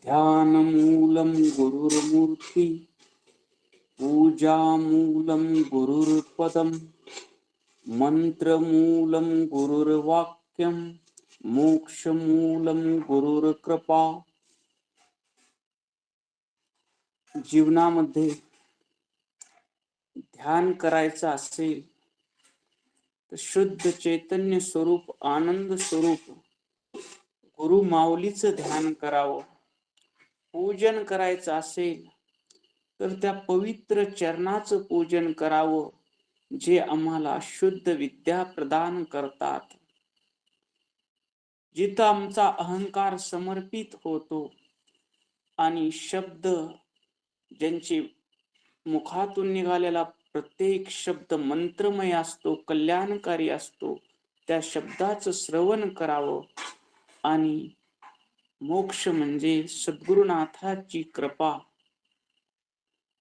ध्यानमूलं गुरुर्मूर्ति पूजामूलं गुरुर्पदं मंत्रमूलं गुरुर्वाक्यं मोक्षमूलं गुरुर्कृपा. जीवनामध्ये ध्यान करायचं असेल तर शुद्ध चैतन्य स्वरूप आनंद स्वरूप गुरु माऊलीचं ध्यान करावं. पूजन करायचं असेल तर त्या पवित्र चरणाचं पूजन करावं, जे आम्हाला शुद्ध विद्या प्रदान करतात. जिथं आमचा अहंकार समर्पित होतो आणि शब्द ज्यांची मुखातून निघालेला प्रत्येक शब्द मंत्रमय असतो, कल्याणकारी असतो, त्या शब्दाचं श्रवण करावं. आणि मोक्ष म्हणजे सद्गुरुनाथाची कृपा.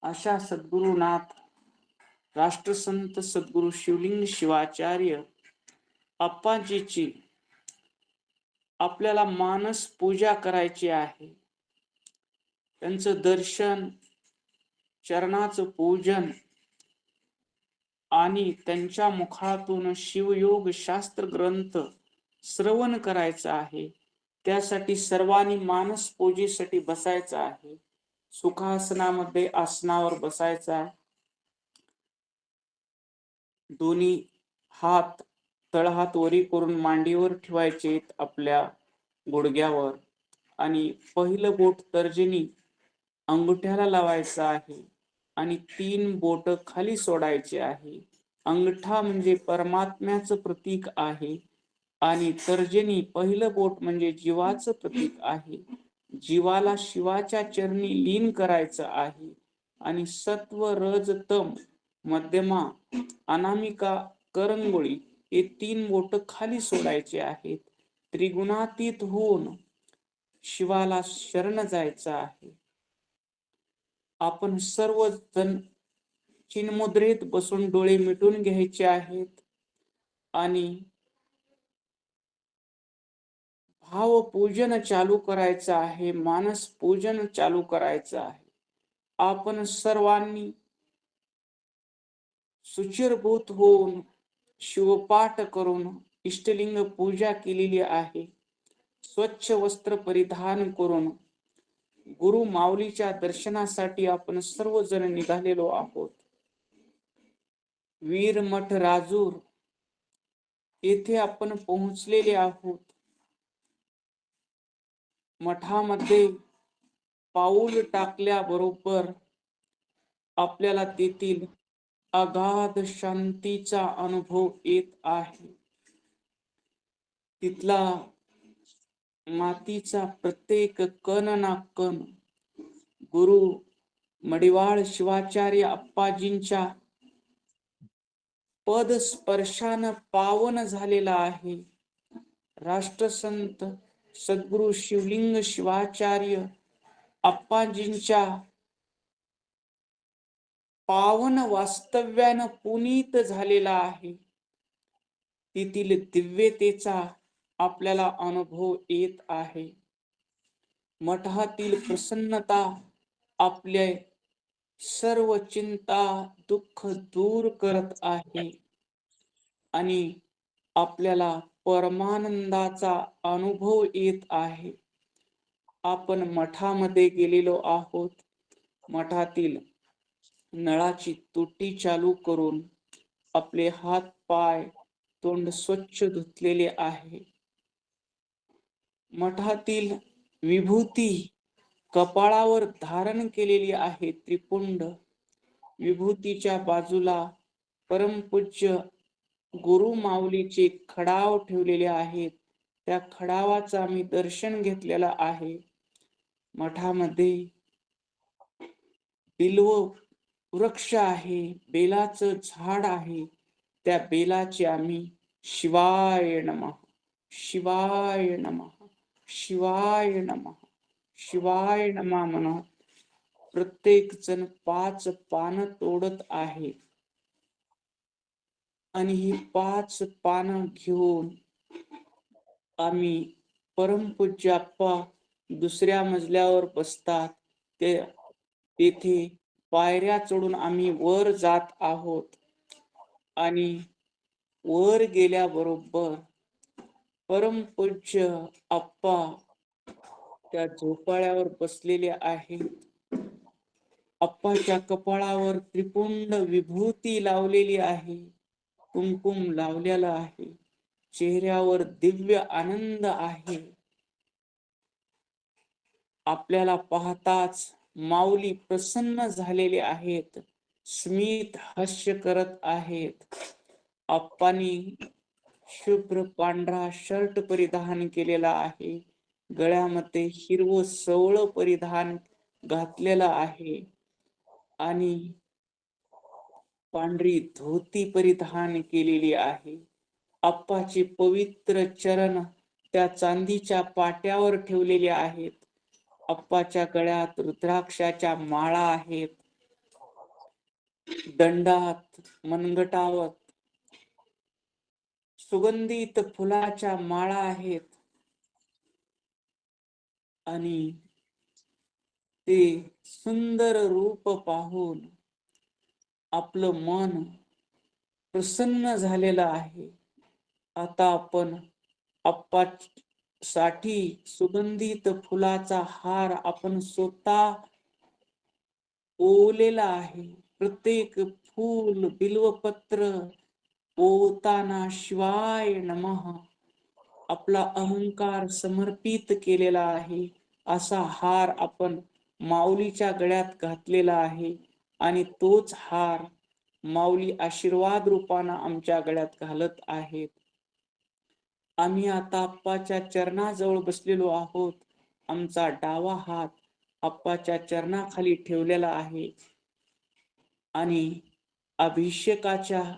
अशा सद्गुरुनाथ राष्ट्रसंत सद्गुरु शिवलिंग शिवाचार्य अप्पाजीची आपल्याला मानस पूजा करायची आहे. त्यांचं दर्शन, चरणाचं पूजन आणि त्यांच्या मुखातून शिवयोग शास्त्र ग्रंथ श्रवण करायचं आहे. त्यासाठी सर्वांनी मानस पूजेसाठी बसायचं आहे. सुखासनामध्ये आसनावर बसायचं आहे. दोन्ही हात तळहात वरी करून मांडीवर ठेवायचे आपल्या गुडघ्यावर आणि पहिलं बोट तर्जनी अंगठ्याला लावायचं आहे आणि 3 बोट खाली सोडायचे आहे. अंगठा म्हणजे परमात्म्याचं प्रतीक आहे आणि तर्जनी पहिलं बोट म्हणजे जीवाचं प्रतीक आहे. जीवाला शिवाच्या चरणी लीन करायचं आहे आणि सत्व रज तम मध्यमा अनामिका करंगोळी हे 3 बोट खाली सोडायचे आहेत. त्रिगुणातीत होऊन शिवाला शरण जायचं आहे. आपण सर्वजण चिन्मुद्रेत बसून डोळे मिटून घ्यायचे आहेत आणि भाव पूजन चालू करायचं आहे. मानस पूजन चालू करायचं आहे. आपण सर्वांनी सुचिरभूत होऊन शिवपाठ करून इष्टलिंग पूजा केलेली आहे. स्वच्छ वस्त्र परिधान करून गुरु माऊलीच्या दर्शनासाठी आपण सर्वजण निघालेलो आहोत. वीरमठ राजूर येथे आपण पोहोचलेले आहोत. मठामध्ये पाऊल टाकल्याबरोबर आपल्याला तेथील अगाध शांतीचा अनुभव येत आहे. तिथला मातीचा प्रत्येक कण ना कण गुरु मडिवाळ शिवाचार्य अप्पाजींच्या पद स्पर्शानं पावन झालेला आहे. राष्ट्रसंत सद्गुरु शिवलिंग शिवाचार्य अप्पाजींच्या पावन वास्तव्यानं पुनीत झालेला आहे. तेथील दिव्यतेचा आपल्याला अनुभव येत आहे. मठातील प्रसन्नता आपले सर्व चिंता दुःख दूर करत आहे आणि आपल्याला परमानंदाचा अनुभव येत आहे. आपण मठामध्ये गेलेलो आहोत. मठातील नळाची तुटी चालू करून आपले हात पाय तोंड स्वच्छ धुतलेले आहे. मठातील विभूती कपाळावर धारण केलेली आहे. त्रिपुंड विभूतीच्या बाजूला परमपूज्य गुरु माऊलीचे खडाव ठेवलेले आहेत. त्या खडावाचं आम्ही दर्शन घेतलेलं आहे. मठामध्ये बिल्व वृक्ष आहे, बेलाचं झाड आहे. त्या बेलाचे आम्ही शिवाय नमः, शिवाय नमः, शिवाय नमः, शिवाय नमः म्हणत प्रत्येक जण 5 पानं तोडत आहे आणि ही 5 पानं घेऊन आम्ही परमपूज्य अप्पा दुसऱ्या मजल्यावर बसतात. ते तेथे पायऱ्या चढून आम्ही वर जात आहोत आणि वर गेल्याबरोबर परमपूज्य आप्पा त्या झोपाळ्यावर बसलेले आहेत. आप्पाच्या कपाळावर त्रिपुंड विभूती लावलेली आहे, कुंकुम लावलेला आहे, चेहऱ्यावर दिव्य आनंद आहे. आपल्याला पाहताच माऊली प्रसन्न झालेले आहेत, स्मित हास्य करत आहेत. आप्पांनी शुभ्र पांढरा शर्ट परिधान केलेला आहे, गळ्यामध्ये हिरवं सोवळं परिधान घातलेलं आहे आणि पांढरी धोती परिधान केलेली आहे. आप्पाचे पवित्र चरण त्या चांदीच्या पाट्यावर ठेवलेले आहेत. आप्पाच्या गळ्यात रुद्राक्षाच्या माळा आहेत. दंडात, मनगटावर सुगंधित फुलाच्या माळा आहेत आणि ते सुंदर रूप पाहून आपलं मन प्रसन्न झालेलं आहे. आता आपण आप्पासाठी सुगंधित फुलाचा हार आपण स्वतः ओवलेला आहे. प्रत्येक फूल, बिल्वपत्र ओवताना शिवाय नमः आपला अहंकार समर्पित केलेला आहे. असा हार आपण माऊलीच्या गळ्यात घातलेला आहे आणि तोच हार माऊली आशीर्वाद रूपानं आमच्या गळ्यात घालत आहेत. आम्ही आता आप्पाच्या चरणाजवळ बसलेलो आहोत. आमचा डावा हात आप्पाच्या चरणाखाली ठेवलेला आहे आणि अभिषेकाच्या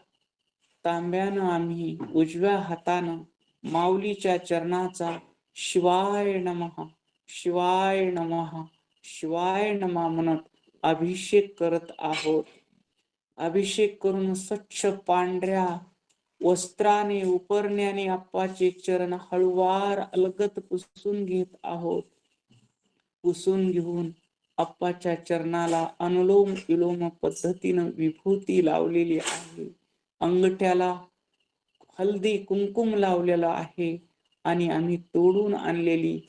तांब्यानं आम्ही उजव्या हातानं माऊलीच्या चरणाचा शिवाय नमः, शिवाय नमः, शिवाय नमः म्हणत अभिषेक करत आहोत. अभिषेक करून स्वच्छ पांढऱ्या वस्त्राने उपरण्याने आप्पाचे चरण हळुवार अलगद पुसून घेत आहोत. पुसून घेऊन आप्पाच्या चरणाला अनुलोम विलोम पद्धतीनं विभूती लावलेली आहे. अंगठ्याला हल्दी कुंकुम लावलेला आहे आणि आम्ही तोडून आणलेली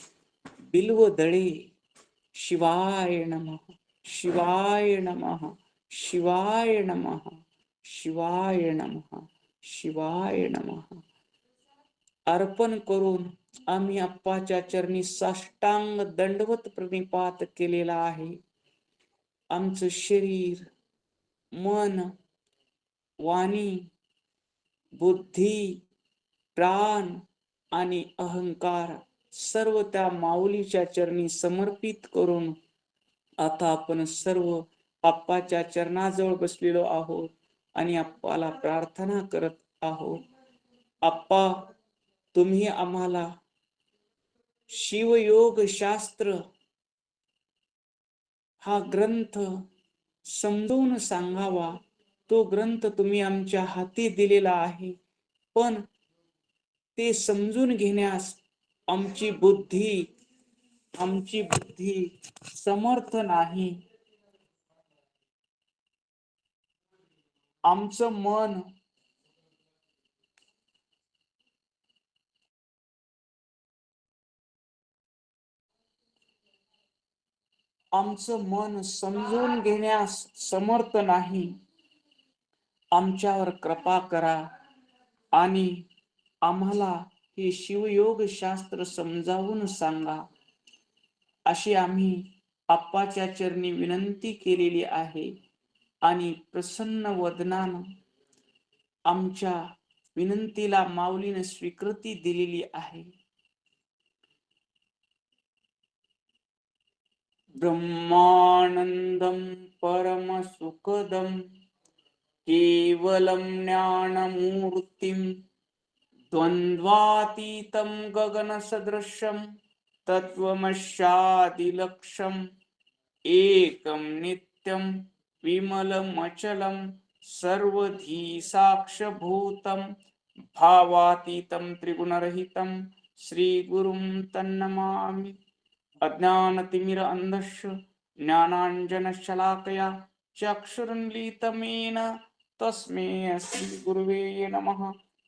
बिल्व दळे शिवाय नमः, शिवाय नमः, शिवाय नमः, शिवाय नमः, शिवाय नमः अर्पण करून आम्ही आप्पाच्या चरणी साष्टांग दंडवत प्रणिपात केलेला आहे. आमचं शरीर, मन, वाणी, बुद्धी, प्राण आणि अहंकार सर्व त्या माऊलीच्या चरणी समर्पित करून आता आपण सर्व आप्पाच्या चरणाजवळ बसलेलो आहोत आणि आप्पाला प्रार्थना करत आहोत. आप्पा, तुम्ही आम्हाला शिवयोग शास्त्र हा ग्रंथ समजून सांगावा. तो ग्रंथ तुम्ही आमच्या हाती दिलेला आहे, पण ते समजून घेण्यास आमची बुद्धी समर्थ नाही. आमचं मन समजून घेण्यास समर्थ नाही. आमच्यावर कृपा करा आणि आम्हाला हे शिवयोग शास्त्र समजावून सांगा, अशी आम्ही आप्पाच्या चरणी विनंती केलेली आहे आणि प्रसन्न वदनानं आमच्या विनंतीला माऊलीने स्वीकृती दिलेली आहे. ब्रह्मानंदम परम सुखदम केवलम ज्ञानमूर्तिम द्वंद्वातीतं गगनसदृशं तत्त्वमस्यादिलक्ष्यम् एकं नित्यं विमलमचलं सर्वधी साक्षभूतं भावातीतं त्रिगुणरहितं श्रीगुरुं तन्नमामि. अज्ञानतिमिर अंधस्य ज्ञानांजनशलाकया चक्षुरुन्मीलितमेन तस्मै श्री गुरुवे नमः।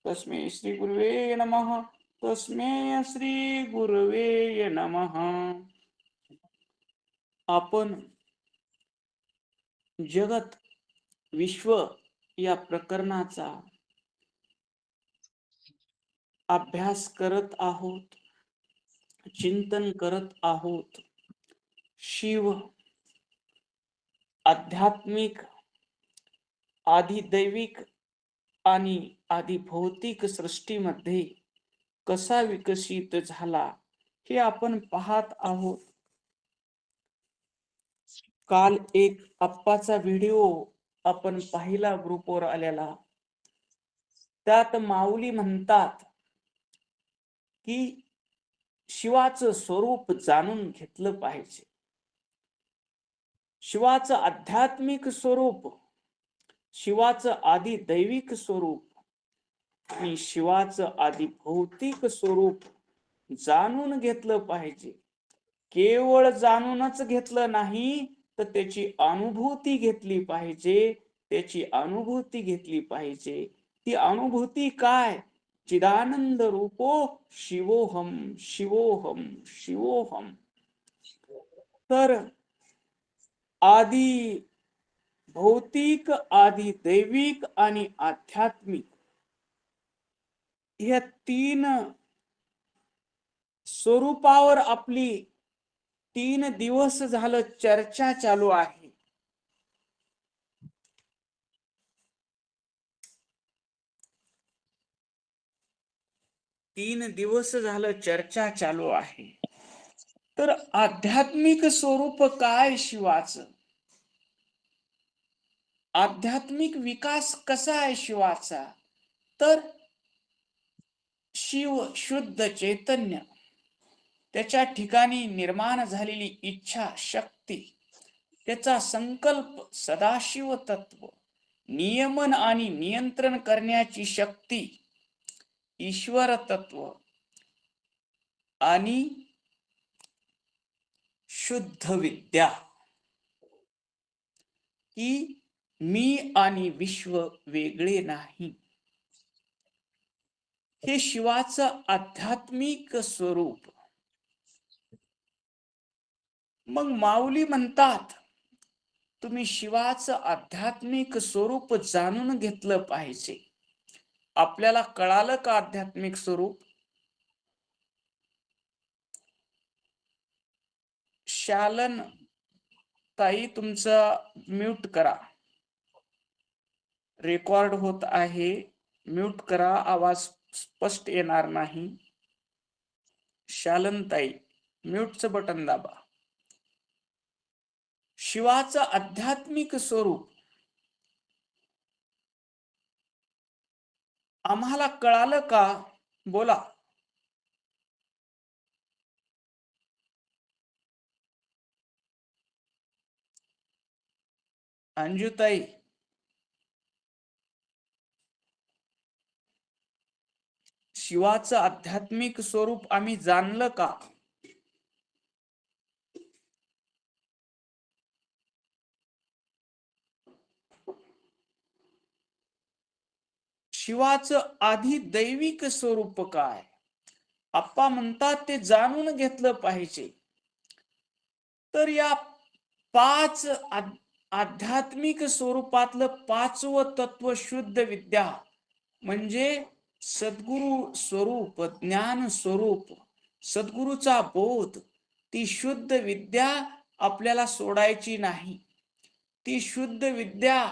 तस्मै श्री गुरुवे नमः। तस्मै श्री गुरुवे नमः। आपण जगत विश्व या प्रकरणाचा अभ्यास करत आहोत, चिंतन करत आहोत। शिव आध्यात्मिक, आदिदैविक आणि आदिभौतिक सृष्टीमध्ये कसा विकसित झाला हे आपण पाहत आहोत। काल एक अप्पाचा व्हिडिओ आपण पाहिला ग्रुपवर आलेला, त्यात माऊली म्हणतात की शिवाचं स्वरूप जाणून घेतलं पाहिजे। शिवाचं आध्यात्मिक स्वरूप, शिवाचं आदी दैविक स्वरूप आणि शिवाचं आदी भौतिक स्वरूप जाणून घेतलं पाहिजे। केवळ जाणूनच घेतलं नाही तर त्याची अनुभूती घेतली पाहिजे। त्याची अनुभूती घेतली पाहिजे। ती अनुभूती काय? चिदानंद रूपो शिवोहम शिवोहम शिवोहम। तर आदी भौतिक, आदी दैविक आणि आध्यात्मिक या तीन स्वरूपावर आपली 3 दिवस झालं चर्चा चालू आहे। तीन दिवस झालं चर्चा चालू आहे। तर आध्यात्मिक स्वरूप काय शिवाचं? आध्यात्मिक विकास कसा आहे शिवाचा? तर शिव शुद्ध चैतन्य, त्याच्या ठिकाणी निर्माण झालेली इच्छा शक्ती, त्याचा संकल्प सदाशिव तत्व, नियमन आणि नियंत्रण करण्याची शक्ती ईश्वर तत्व आणि शुद्ध विद्या, की मी आणि विश्व वेगळे नाही, हे शिवाचं आध्यात्मिक स्वरूप। मग माऊली म्हणतात तुम्ही शिवाचं आध्यात्मिक स्वरूप जाणून घेतलं पाहिजे। आपल्याला कळालं का आध्यात्मिक स्वरूप? शालन ताई तुमचा म्यूट करा, रेकॉर्ड होत आहे, म्यूट करा, आवाज स्पष्ट येणार नाही। शालन ताई म्यूटचं बटन दाबा। शिवाचं आध्यात्मिक स्वरूप आम्हाला कळालं का? बोला। अंजुताई शिवाचं आध्यात्मिक स्वरूप आम्ही जाणलं का? शिवाचं आधी दैविक स्वरूप काय? आप्पा म्हणतात ते जाणून घेतलं पाहिजे। तर या 5 आध्यात्मिक स्वरूपातलं 5वं तत्व शुद्ध विद्या म्हणजे सद्गुरु स्वरूप, ज्ञान स्वरूप, सद्गुरूचा बोध। ती शुद्ध विद्या आपल्याला सोडायची नाही। ती शुद्ध विद्या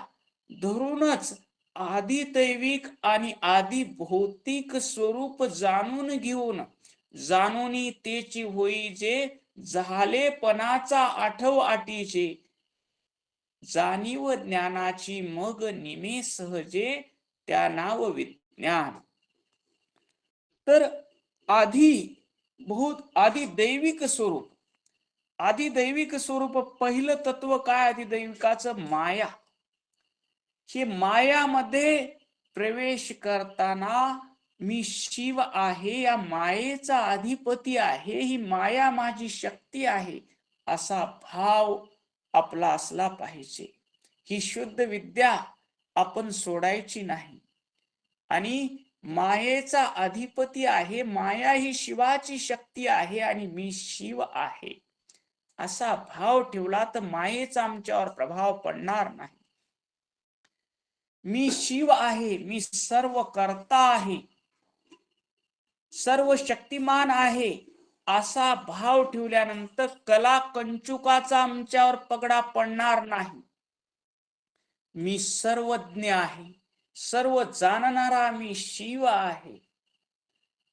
धरूनच आदी दैविक आणि आदी भौतिक स्वरूप जाणून घेऊन, जाणून तेची होई जे झालेपणाचा आठव आटीचे, जाणीव ज्ञानाची मग निमे सहजे त्या नाव विज्ञान। तर आदी दैविक स्वरूप, आदी दैविक स्वरूप पहिलं तत्व काय? आदी दैविकाचं माया। हे मायामध्ये प्रवेश करताना मी शिव आहे, या मायेचा अधिपती आहे, ही माया माझी शक्ती आहे, असा भाव आपला असला पाहिजे. ही शुद्ध विद्या आपण सोडायची नाही. आणि मायेचा अधिपती आहे, माया ही शिवाची शक्ती आहे आणि मी शिव आहे, असा भाव ठेवला तर मायेचा आमच्यावर प्रभाव पडणार नाही. मी शिव आहे, मी सर्व करता आहे, सर्व शक्तिमान आहे, असा भाव ठेवल्यानंतर कला कंचुकाचा आमच्यावर पगडा पडणार नाही. मी सर्वज्ञ आहे, सर्व जाणणारा मी शिव आहे,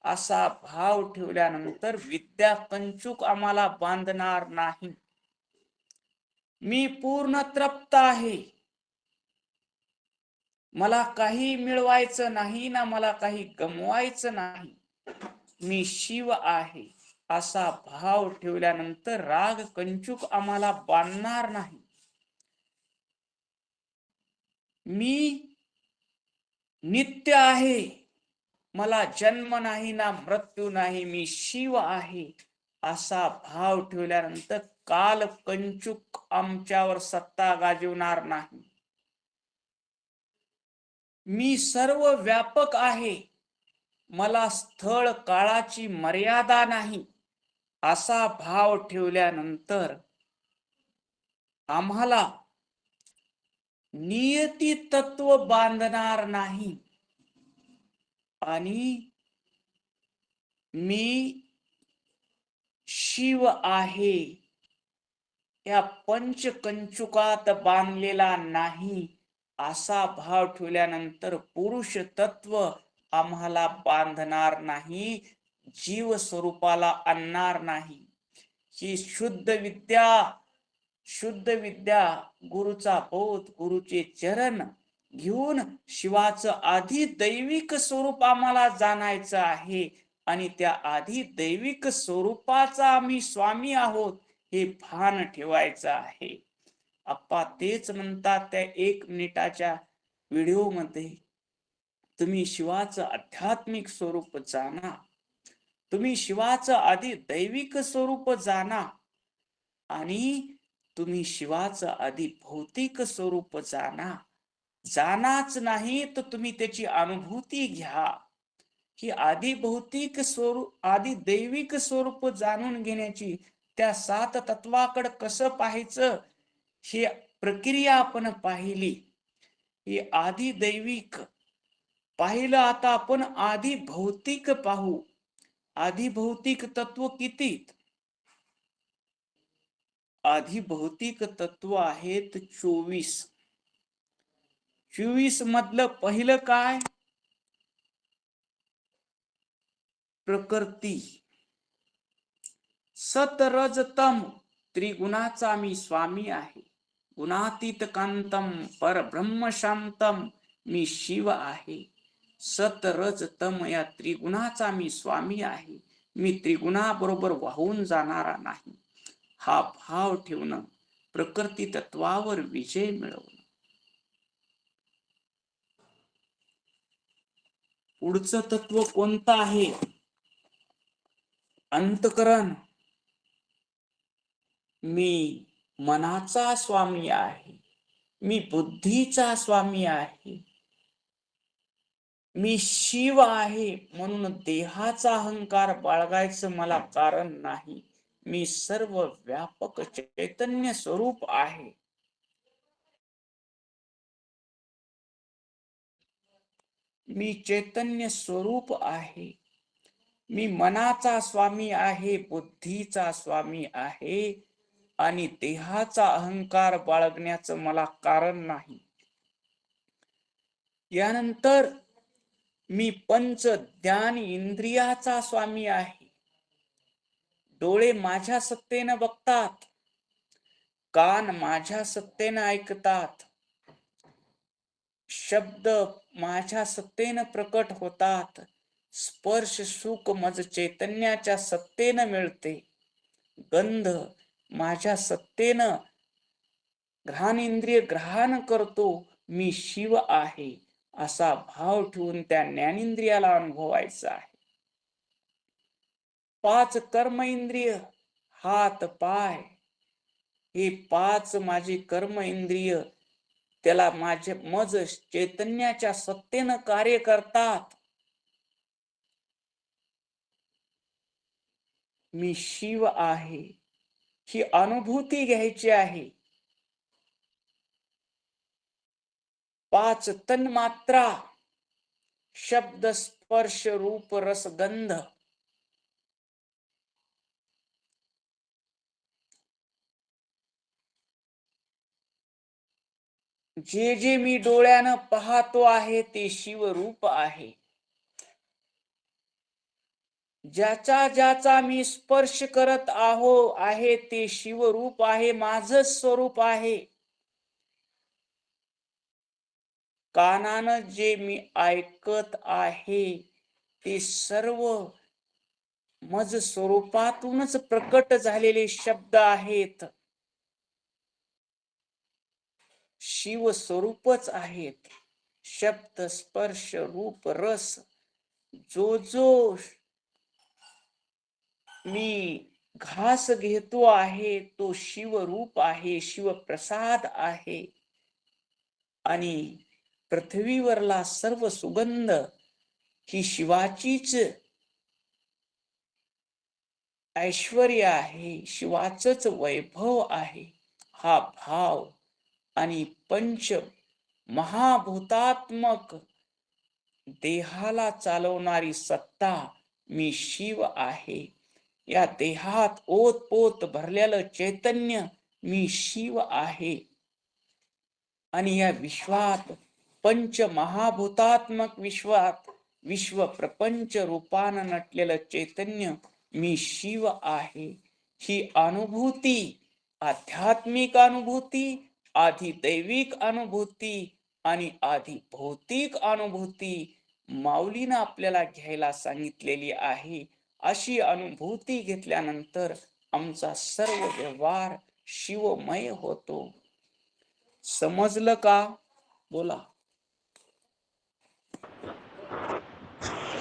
असा भाव ठेवल्यानंतर विद्या कंचुक आम्हाला बांधणार नाही. मी पूर्ण तृप्त आहे, मला काही मिळवायचं नाही ना मला काही गमवायचं नाही, मी शिव आहे, असा भाव ठेवल्यानंतर राग कंचुक आम्हाला बांधणार नाही. मी नित्य आहे, मला जन्म नाही ना मृत्यू नाही, मी शिव आहे, असा भाव ठेवल्यानंतर काल कंचुक आमच्यावर सत्ता गाजवणार नाही. मी सर्व व्यापक आहे, मला स्थळ काळाची मर्यादा नाही, असा भाव ठेवल्यानंतर आम्हाला नियती तत्व बांधणार नाही. आणि मी शिव आहे या पंचकंचुकात बांधलेला नाही, असा भाव ठेवल्यानंतर पुरुष तत्व आम्हाला बांधणार नाही, जीव स्वरूपाला आणणार नाही. ही शुद्ध विद्या गुरुचा बोध, गुरुचे चरण घेऊन शिवाचं आधी दैविक स्वरूप आम्हाला जाणायचं आहे आणि त्या आधी दैविक स्वरूपाचा आम्ही स्वामी आहोत हे भान ठेवायचं आहे. आप्पा तेच म्हणतात त्या 1 मिनिटाच्या व्हिडिओ मध्ये, तुम्ही शिवाचं आध्यात्मिक स्वरूप जाणा, तुम्ही शिवाचं आधी दैविक स्वरूप जाणा आणि तुम्ही शिवाचं आधी भौतिक स्वरूप जाणाच नाही तर तुम्ही त्याची अनुभूती घ्या. ही आधी भौतिक स्वरूप आधी दैविक स्वरूप जाणून घेण्याची, त्या 7 तत्वाकडे कसं पाहायचं ही प्रक्रिया आपण पाहिली. ही आधी दैविक पाहिलं, आता आपण आधी भौतिक पाहू. आधी भौतिक तत्व किती? आधी भौतिक तत्व आहेत 24. 24 मधलं पहिलं काय? प्रकृती. सतरजतम त्रिगुणाचा मी स्वामी आहे. गुणातीत कांतम परब्रह्म शांतम मी शिव आहे. सतरजतम या त्रिगुणाचा मी स्वामी आहे, मी त्रिगुणाबरोबर वाहून जाणारा नाही. हा भाव ठेवणं, प्रकृती तत्वावर विजय मिळवणं. पुढचं तत्व कोणतं आहे? अंतकरण. मी मनाचा स्वामी आहे, मी बुद्धीचा स्वामी आहे, मी शिव आहे म्हणून देहाचा अहंकार बाळगायचं मला कारण नाही. मी सर्व व्यापक चैतन्य स्वरूप आहे. मी चैतन्य स्वरूप आहे. मी मनाचा स्वामी आहे, बुद्धीचा स्वामी आहे आणि देहाचा अहंकार बाळगण्याचं मला कारण नाही. यानंतर मी पंच ज्ञान इंद्रियाचा स्वामी आहे. डोळे माझ्या सत्तेनं बघतात, कान माझ्या सत्तेनं ऐकतात, शब्द माझ्या सत्तेनं प्रकट होतात, स्पर्श सुख मज चैतन्याच्या सत्तेनं मिळते, गंध माझ्या सत्तेनं घ्राण इंद्रिय ग्रहण करतो, मी शिव आहे असा भाव ठेवून त्या ज्ञानेंद्रियाला अनुभवायचा आहे. 5 कर्म इंद्रिय, हात पाय, हे 5 माझे कर्म इंद्रिय त्याला माझे मज चैतन्याच्या सत्तेनं कार्य करतात. मी शिव आहे ही अनुभूती घ्यायची आहे. 5 तन्मात्रा, शब्द स्पर्श रूप रस गंध, जे जे मी डोळ्यानं पाहतो आहे ते शिवरूप आहे. ज्याचा ज्याचा मी स्पर्श करत आहे ते शिवरूप आहे, माझं स्वरूप आहे. कानानं जे मी ऐकत आहे ते सर्व मज स्वरूपातूनच प्रकट झालेले शब्द आहेत, शिव स्वरूपच आहेत. शब्द स्पर्श रूप रस, जो जो मी घास घेतो आहे तो शिवरूप आहे, शिवप्रसाद आहे. आणि पृथ्वीवरला सर्व सुगंध ही शिवाचीच ऐश्वर्य आहे, शिवाचंच वैभव आहे. हा भाव आणि पंच महाभूतात्मक देहाला चालवणारी सत्ता मी शिव आहे. या देहात ओतपोत भरलेलं चैतन्य मी शिव आहे. आणि या विश्वात पंच महाभूतात्मक विश्वात विश्व प्रपंच रूपानं नटलेलं चैतन्य मी शिव आहे. ही अनुभूती, आध्यात्मिक अनुभूती, आधी दैविक अनुभूती आणि आधी भौतिक अनुभूती माऊलीनं आपल्याला घ्यायला सांगितलेली आहे. अशी अनुभूती घेतल्यानंतर आमचा सर्व व्यवहार शिवमय होतो. समजलं का? बोला.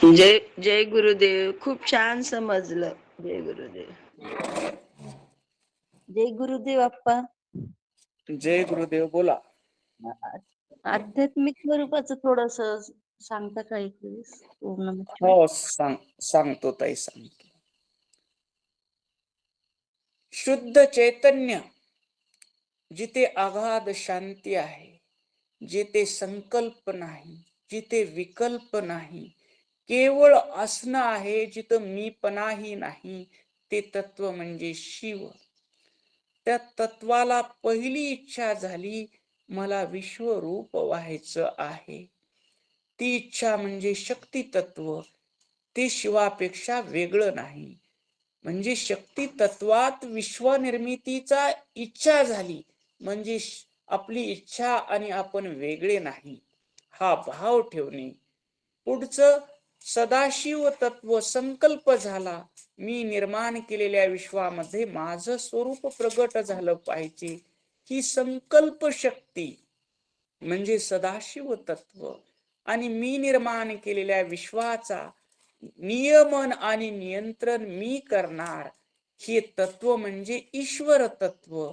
जय जय गुरुदेव. खूप छान समजलं. जय गुरुदेव. जय गुरुदेव अप्पा. जय गुरुदेव. बोला. आध्यात्मिक स्वरूपाचं थोडस सांगता का एक वेळेस? ओम नमः शिवाय. हो, सांगतो ताई, सांगतो. शुद्ध चैतन्य जिथे अगाध शांती आहे, जिथे संकल्प नाही, जिथे विकल्प नाही, केवळ असणं आहे, जिथं मीपणाही नाही, ते तत्व म्हणजे शिव. त्या तत्वाला पहिली इच्छा झाली, मला विश्वरूप व्हायचं आहे. ती इच्छा म्हणजे शक्ती तत्व, ते शिवापेक्षा वेगळं नाही. म्हणजे शक्ती तत्वात विश्वनिर्मितीचा इच्छा झाली म्हणजे आपली इच्छा आणि आपण वेगळे नाही, हा भाव ठेवणे. पुढचं सदाशिव तत्व संकल्प झाला, मी निर्माण केलेल्या विश्वामध्ये माझं स्वरूप प्रगट झालं पाहिजे. ही संकल्प शक्ती म्हणजे सदाशिव तत्व. आणि मी निर्माण केलेल्या विश्वाचा नियमन आणि नियंत्रण मी करणार, हे तत्व म्हणजे ईश्वर तत्व.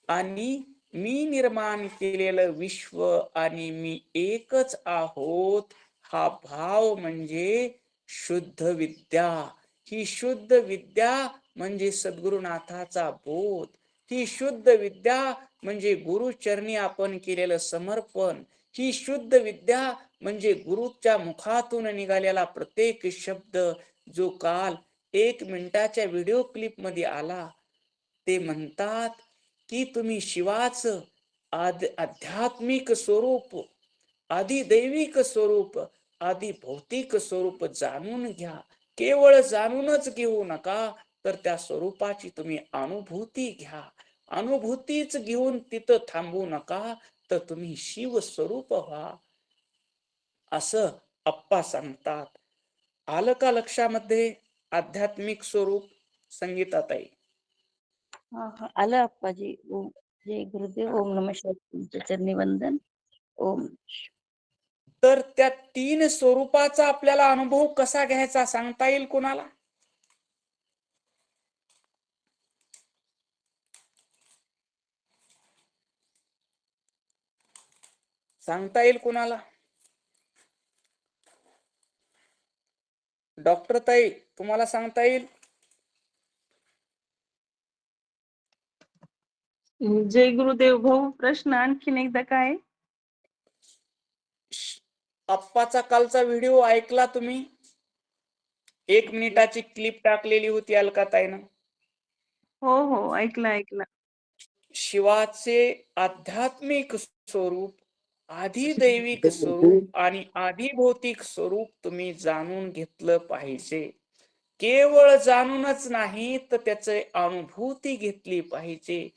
आणि मी निर्माण केलेलं विश्व आणि मी एकच आहोत, हा भाव म्हणजे शुद्ध विद्या. ही शुद्ध विद्या म्हणजे सद्गुरुनाथाचा बोध. ही शुद्ध विद्या म्हणजे गुरुचरणी आपण केलेलं समर्पण. ही शुद्ध विद्या म्हणजे गुरुच्या मुखातून निघालेला प्रत्येक शब्द, जो काल 1 मिनिटाच्या व्हिडिओ क्लिप मध्ये आला. ते म्हणतात की तुम्ही शिवाचं आध्यात्मिक स्वरूप, आधी दैविक स्वरूप, आधी भौतिक स्वरूप जाणून घ्या. केवळ जाणूनच घेऊ नका, तर त्या स्वरूपाची तुम्ही अनुभूती घ्या. अनुभूतीच घेऊन तिथं थांबू नका, तर तुम्ही शिव स्वरूप व्हा, असं अप्पा सांगतात. आलं का लक्षामध्ये आध्यात्मिक स्वरूप? संगीताताई. आलं अप्पाजी. ओम जय गुरुदेव. ओम नमः शिवाय. तुमच्या चरणी वंदन. ओम. तर त्या 3 स्वरूपाचा आपल्याला अनुभव कसा घ्यायचा सांगता येईल कोणाला? सांगता येईल कोणाला? डॉक्टर ताई, तुम्हाला सांगता येईल? जय गुरुदेव भाऊ. प्रश्न आणखीन एकदा काय? आप्पाचा कालचा व्हिडिओ ऐकला तुम्ही? 1 मिनिटाची क्लिप टाकलेली होती अलकाताईनं. हो हो, ऐकला. शिवाचे आध्यात्मिक स्वरूप, आधिदैविक स्वरूप आणि आधिभौतिक स्वरूप तुम्ही जाणून घेतलं पाहिजे. केवळ जाणूनच नाही तर त्याचे अनुभूती घेतली पाहिजे.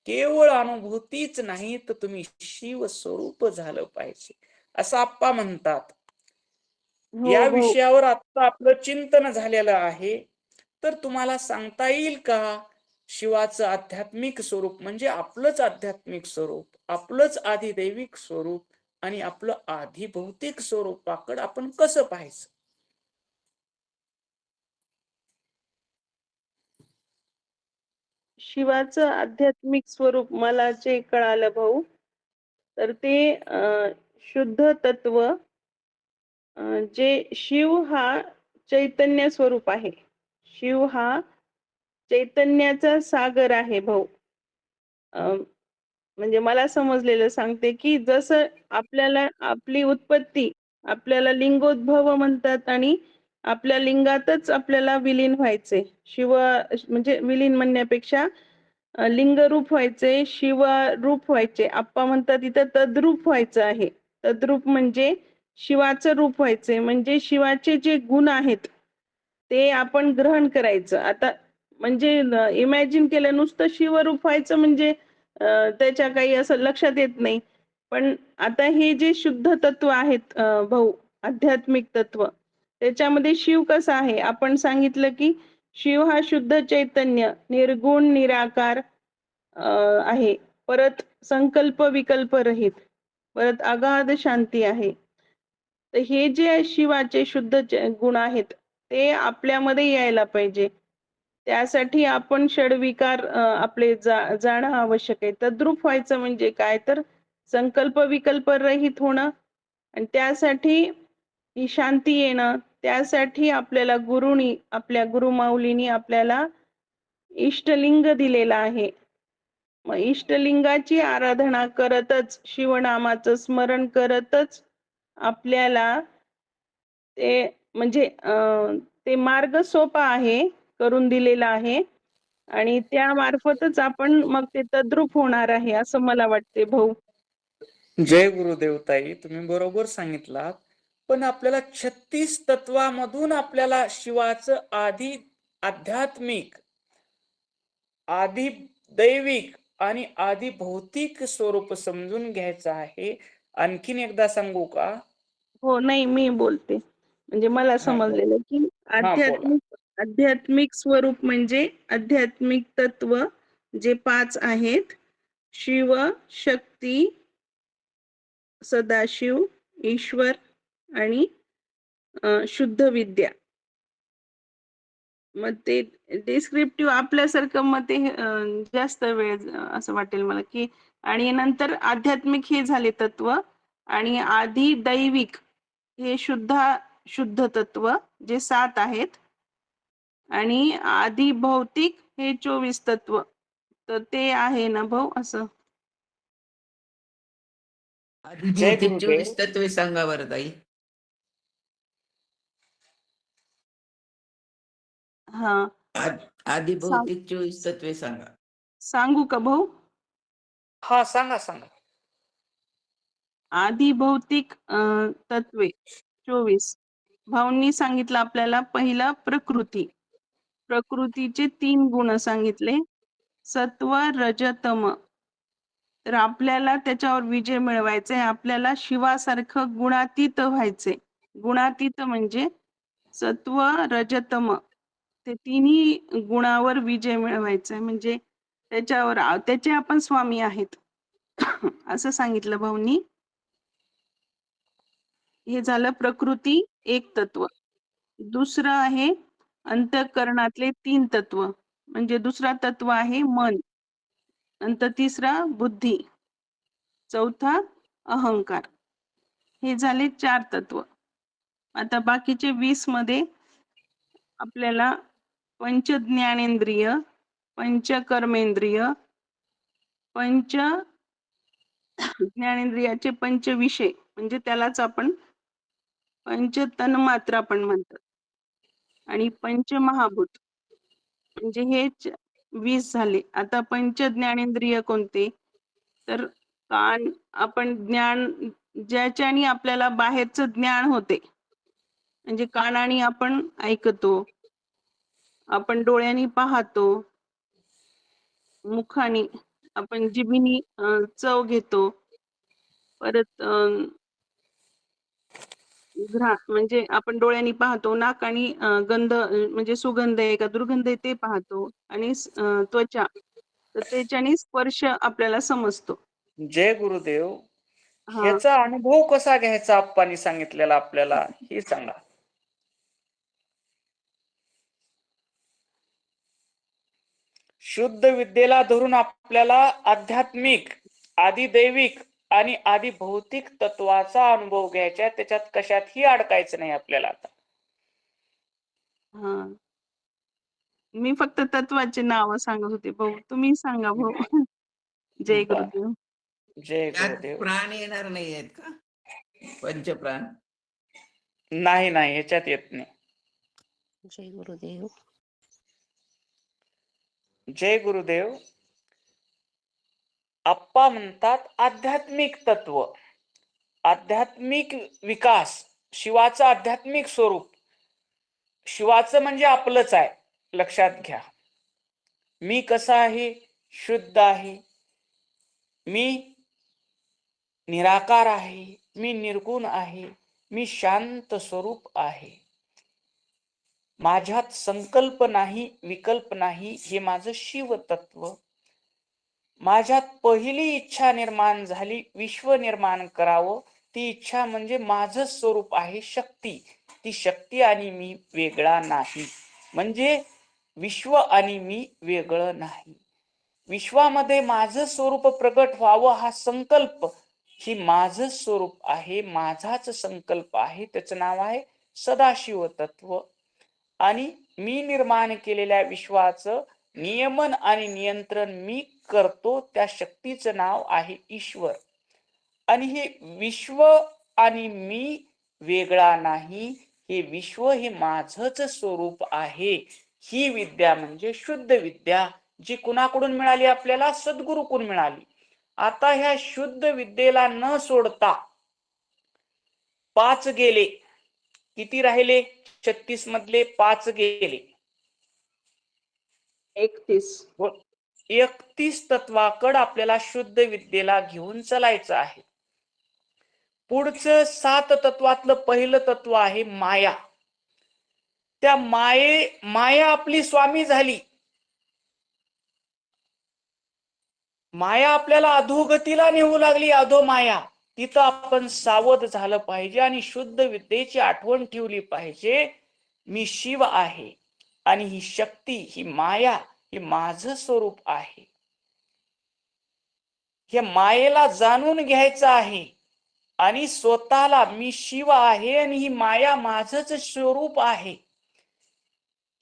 केवळ अनुभूतीच नाही तर तुम्ही शिव स्वरूप झालं पाहिजे असं आप्पा म्हणतात. हो या भाऊ. विषयावर आता आपलं चिंतन झालेलं आहे. तर तुम्हाला सांगता येईल का शिवाचं आध्यात्मिक स्वरूप म्हणजे आपलंच आध्यात्मिक स्वरूप, आपलंच आधिदैविक स्वरूप आणि आपलं आधिभौतिक स्वरूपाकडे आपण कसं पाहायचं? शिवाचं आध्यात्मिक स्वरूप मला जे कळालं भाऊ, तर ते शुद्ध तत्व, जे शिव हा चैतन्य स्वरूप आहे. शिव हा चैतन्याचा सागर आहे भाऊ. म्हणजे मला समजलेलं सांगते, की जसं आपल्याला आपली उत्पत्ती, आपल्याला लिंगोद्भव म्हणतात आणि आपल्या लिंगातच आपल्याला विलीन व्हायचे. म्हणजे विलीन म्हणण्यापेक्षा लिंगरूप व्हायचे, शिवरूप व्हायचे. आप्पा म्हणतात इथं तद्रूप व्हायचं आहे. तद्रूप म्हणजे शिवाचं रूप व्हायचे. म्हणजे शिवाचे जे गुण आहेत ते आपण ग्रहण करायचं. आता म्हणजे इमॅजिन केलं नुसतं शिवरूप व्हायचं म्हणजे त्याच्या काही असं लक्षात येत नाही. पण आता हे जे शुद्ध तत्व आहेत भाऊ, आध्यात्मिक तत्व, त्याच्यामध्ये शिव कसा आहे? आपण सांगितलं की शिव हा शुद्ध चैतन्य, निर्गुण, निराकार आहे. परत संकल्प विकल्प रहित, परत अगाध शांती आहे. तर हे जे शिवाचे शुद्ध गुण आहेत ते आपल्यामध्ये यायला पाहिजे. त्यासाठी आपण षडविकार आपले जाणं आवश्यक आहे. तद्रूप व्हायचं म्हणजे काय? तर संकल्प विकल्प रहित होणं आणि त्यासाठी ही शांती येणं. त्यासाठी आपल्याला गुरुनी, आपल्या गुरुमाऊलीनी आपल्याला इष्टलिंग दिलेलं आहे. मग इष्टलिंगाची आराधना करतच, शिवनामाचं स्मरण करतच आपल्याला ते म्हणजे ते मार्ग सोपा आहे, करून दिलेला आहे आणि त्या मार्फतच आपण मग ते तद्रूप होणार आहे असं मला वाटते भाऊ. जय गुरुदेव ताई, तुम्ही बरोबर सांगितलात. पण आपल्याला 36 तत्वामधून आपल्याला शिवाचं आधी आध्यात्मिक, आधी दैविक आणि आधी भौतिक स्वरूप समजून घ्यायचं आहे. आणखीन एकदा सांगू का? हो, नाही मी बोलते. म्हणजे मला हा बोला. समजलेलं की हा बोला. आध्यात्मिक स्वरूप म्हणजे आध्यात्मिक तत्व जे 5 आहेत. शिव, शक्ती, सदाशिव, ईश्वर आणि शुद्ध विद्या. मग ते डिस्क्रिप्टिव्ह आपल्यासारखं मग ते जास्त वेळ असं वाटेल मला की आणि नंतर आध्यात्मिक हे झाले तत्व आणि आधी दैविक हे शुद्ध तत्व जे 7 आहेत आणि आधी भौतिक हे 24 तत्व. तर ते आहे ना भाऊ असं? जय अधिभौतिक गुरुदेव. 24 तत्वे सांगा बरं ताई. हा, सांग अधिभौतिक 24 तत्वे सांगा. सांगू का भाऊ? हा सांगा सांगा. आधी भौतिक तत्वे 24. भाऊंनी सांगितलं आपल्याला पहिला प्रकृती. प्रकृतीचे 3 गुण सांगितले, सत्व, रज, तम. तर आपल्याला त्याच्यावर विजय मिळवायचा आहे. आपल्याला शिवासारखं गुणातीत व्हायचे. गुणातीत म्हणजे सत्व, रजतम ते तिन्ही गुणावर विजय मिळवायचा आहे. म्हणजे त्याचे आपण स्वामी आहेत असं सांगितलं भाऊंनी. हे झालं प्रकृती एक तत्व. दुसरं आहे अंतःकरणातले 3 तत्व. म्हणजे दुसरा तत्व आहे मन. नंतर तिसरा बुद्धी. चौथा अहंकार. हे झाले 4 तत्व. आता बाकीचे 20 मध्ये आपल्याला पंच ज्ञानेंद्रिय, पंच कर्मेंद्रिय, पंच ज्ञानेंद्रियाचे पंच विषय म्हणजे त्यालाच आपण पंच तन्मात्रा पण म्हणतात आणि पंच महाभूत म्हणजे हे 20 झाले. आता पंच ज्ञानेंद्रिय कोणते? तर कान आपण ज्ञान ज्याच्याने आपल्याला बाहेरचं ज्ञान होते. म्हणजे कानाने आपण ऐकतो, आपण डोळ्यांनी पाहतो, मुखाने आपण जिभेने चव घेतो. परत म्हणजे आपण डोळ्यांनी पाहतो, नाकाने गंध म्हणजे सुगंध आहे का दुर्गंध आहे ते पाहतो आणि त्वचा तर त्याच्याने स्पर्श आपल्याला समजतो. जय गुरुदेव. हा ह्याचा अनुभव कसा घ्यायचा आप्पांनी सांगितलेला आपल्याला हे सांगा. शुद्ध विद्येला धरून आपल्याला आध्यात्मिक, आदिदैविक आणि आदी भौतिक तत्वाचा अनुभव घ्यायचा. त्याच्यात कशातही अडकायचं नाही आपल्याला. आता हा मी फक्त तत्वाचे नाव सांगत होते भाऊ, तुम्ही सांगा भाऊ. जय बर. गुरुदेव. जय त्यात गुरुदेव. प्राण येणार नाही आहेत का? पंचप्राण नाही नाही ह्याच्यात येत नाही. जय गुरुदेव. जय गुरुदेव. आप्पा म्हणतात आध्यात्मिक तत्व, आध्यात्मिक विकास, शिवाचं आध्यात्मिक स्वरूप. शिवाचं म्हणजे आपलंच आहे, लक्षात घ्या. मी कसा आहे? शुद्ध आहे. मी निराकार आहे, मी निर्गुण आहे, मी शांत स्वरूप आहे. माझ्यात संकल्प नाही, विकल्प नाही, हे माझं शिव तत्व. माझ्यात पहिली इच्छा निर्माण झाली, विश्व निर्माण करावं. ती इच्छा म्हणजे माझं स्वरूप आहे, शक्ती. ती शक्ती आणि मी वेगळा नाही. म्हणजे विश्व आणि मी वेगळं नाही. विश्वामध्ये माझं स्वरूप प्रगट व्हावं हा संकल्प, ही माझं स्वरूप आहे, माझाच संकल्प आहे. त्याचं नाव आहे सदाशिव तत्व. आणि मी निर्माण केलेल्या विश्वाचं नियमन आणि नियंत्रण मी करतो, त्या शक्तीचं नाव आहे ईश्वर. आणि हे विश्व आणि मी वेगळा नाही, हे विश्व हे माझंच स्वरूप आहे. ही विद्या म्हणजे शुद्ध विद्या, जी कुणाकडून मिळाली आपल्याला? सद्गुरूकडून मिळाली. आता ह्या शुद्ध विद्येला न सोडता 5 गेले. किती राहिले? 36 मधले 5 गेले. 31. 31 तत्वाकड आपल्याला शुद्ध विद्येला घेऊन चालायचं आहे. पुढचं 7 तत्वातलं पहिलं तत्व आहे माया. त्या माया आपली स्वामी झाली. माया आपल्याला अधोगतीला नेऊ लागली, अधो माया. तिथं आपण सावध झालं पाहिजे आणि शुद्ध विद्येची आठवण ठेवली पाहिजे. मी शिव आहे आणि ही शक्ती, ही माया, हे माझं स्वरूप आहे. हे मायेला जाणून घ्यायचं आहे आणि स्वतःला मी शिव आहे आणि ही माया माझंच स्वरूप आहे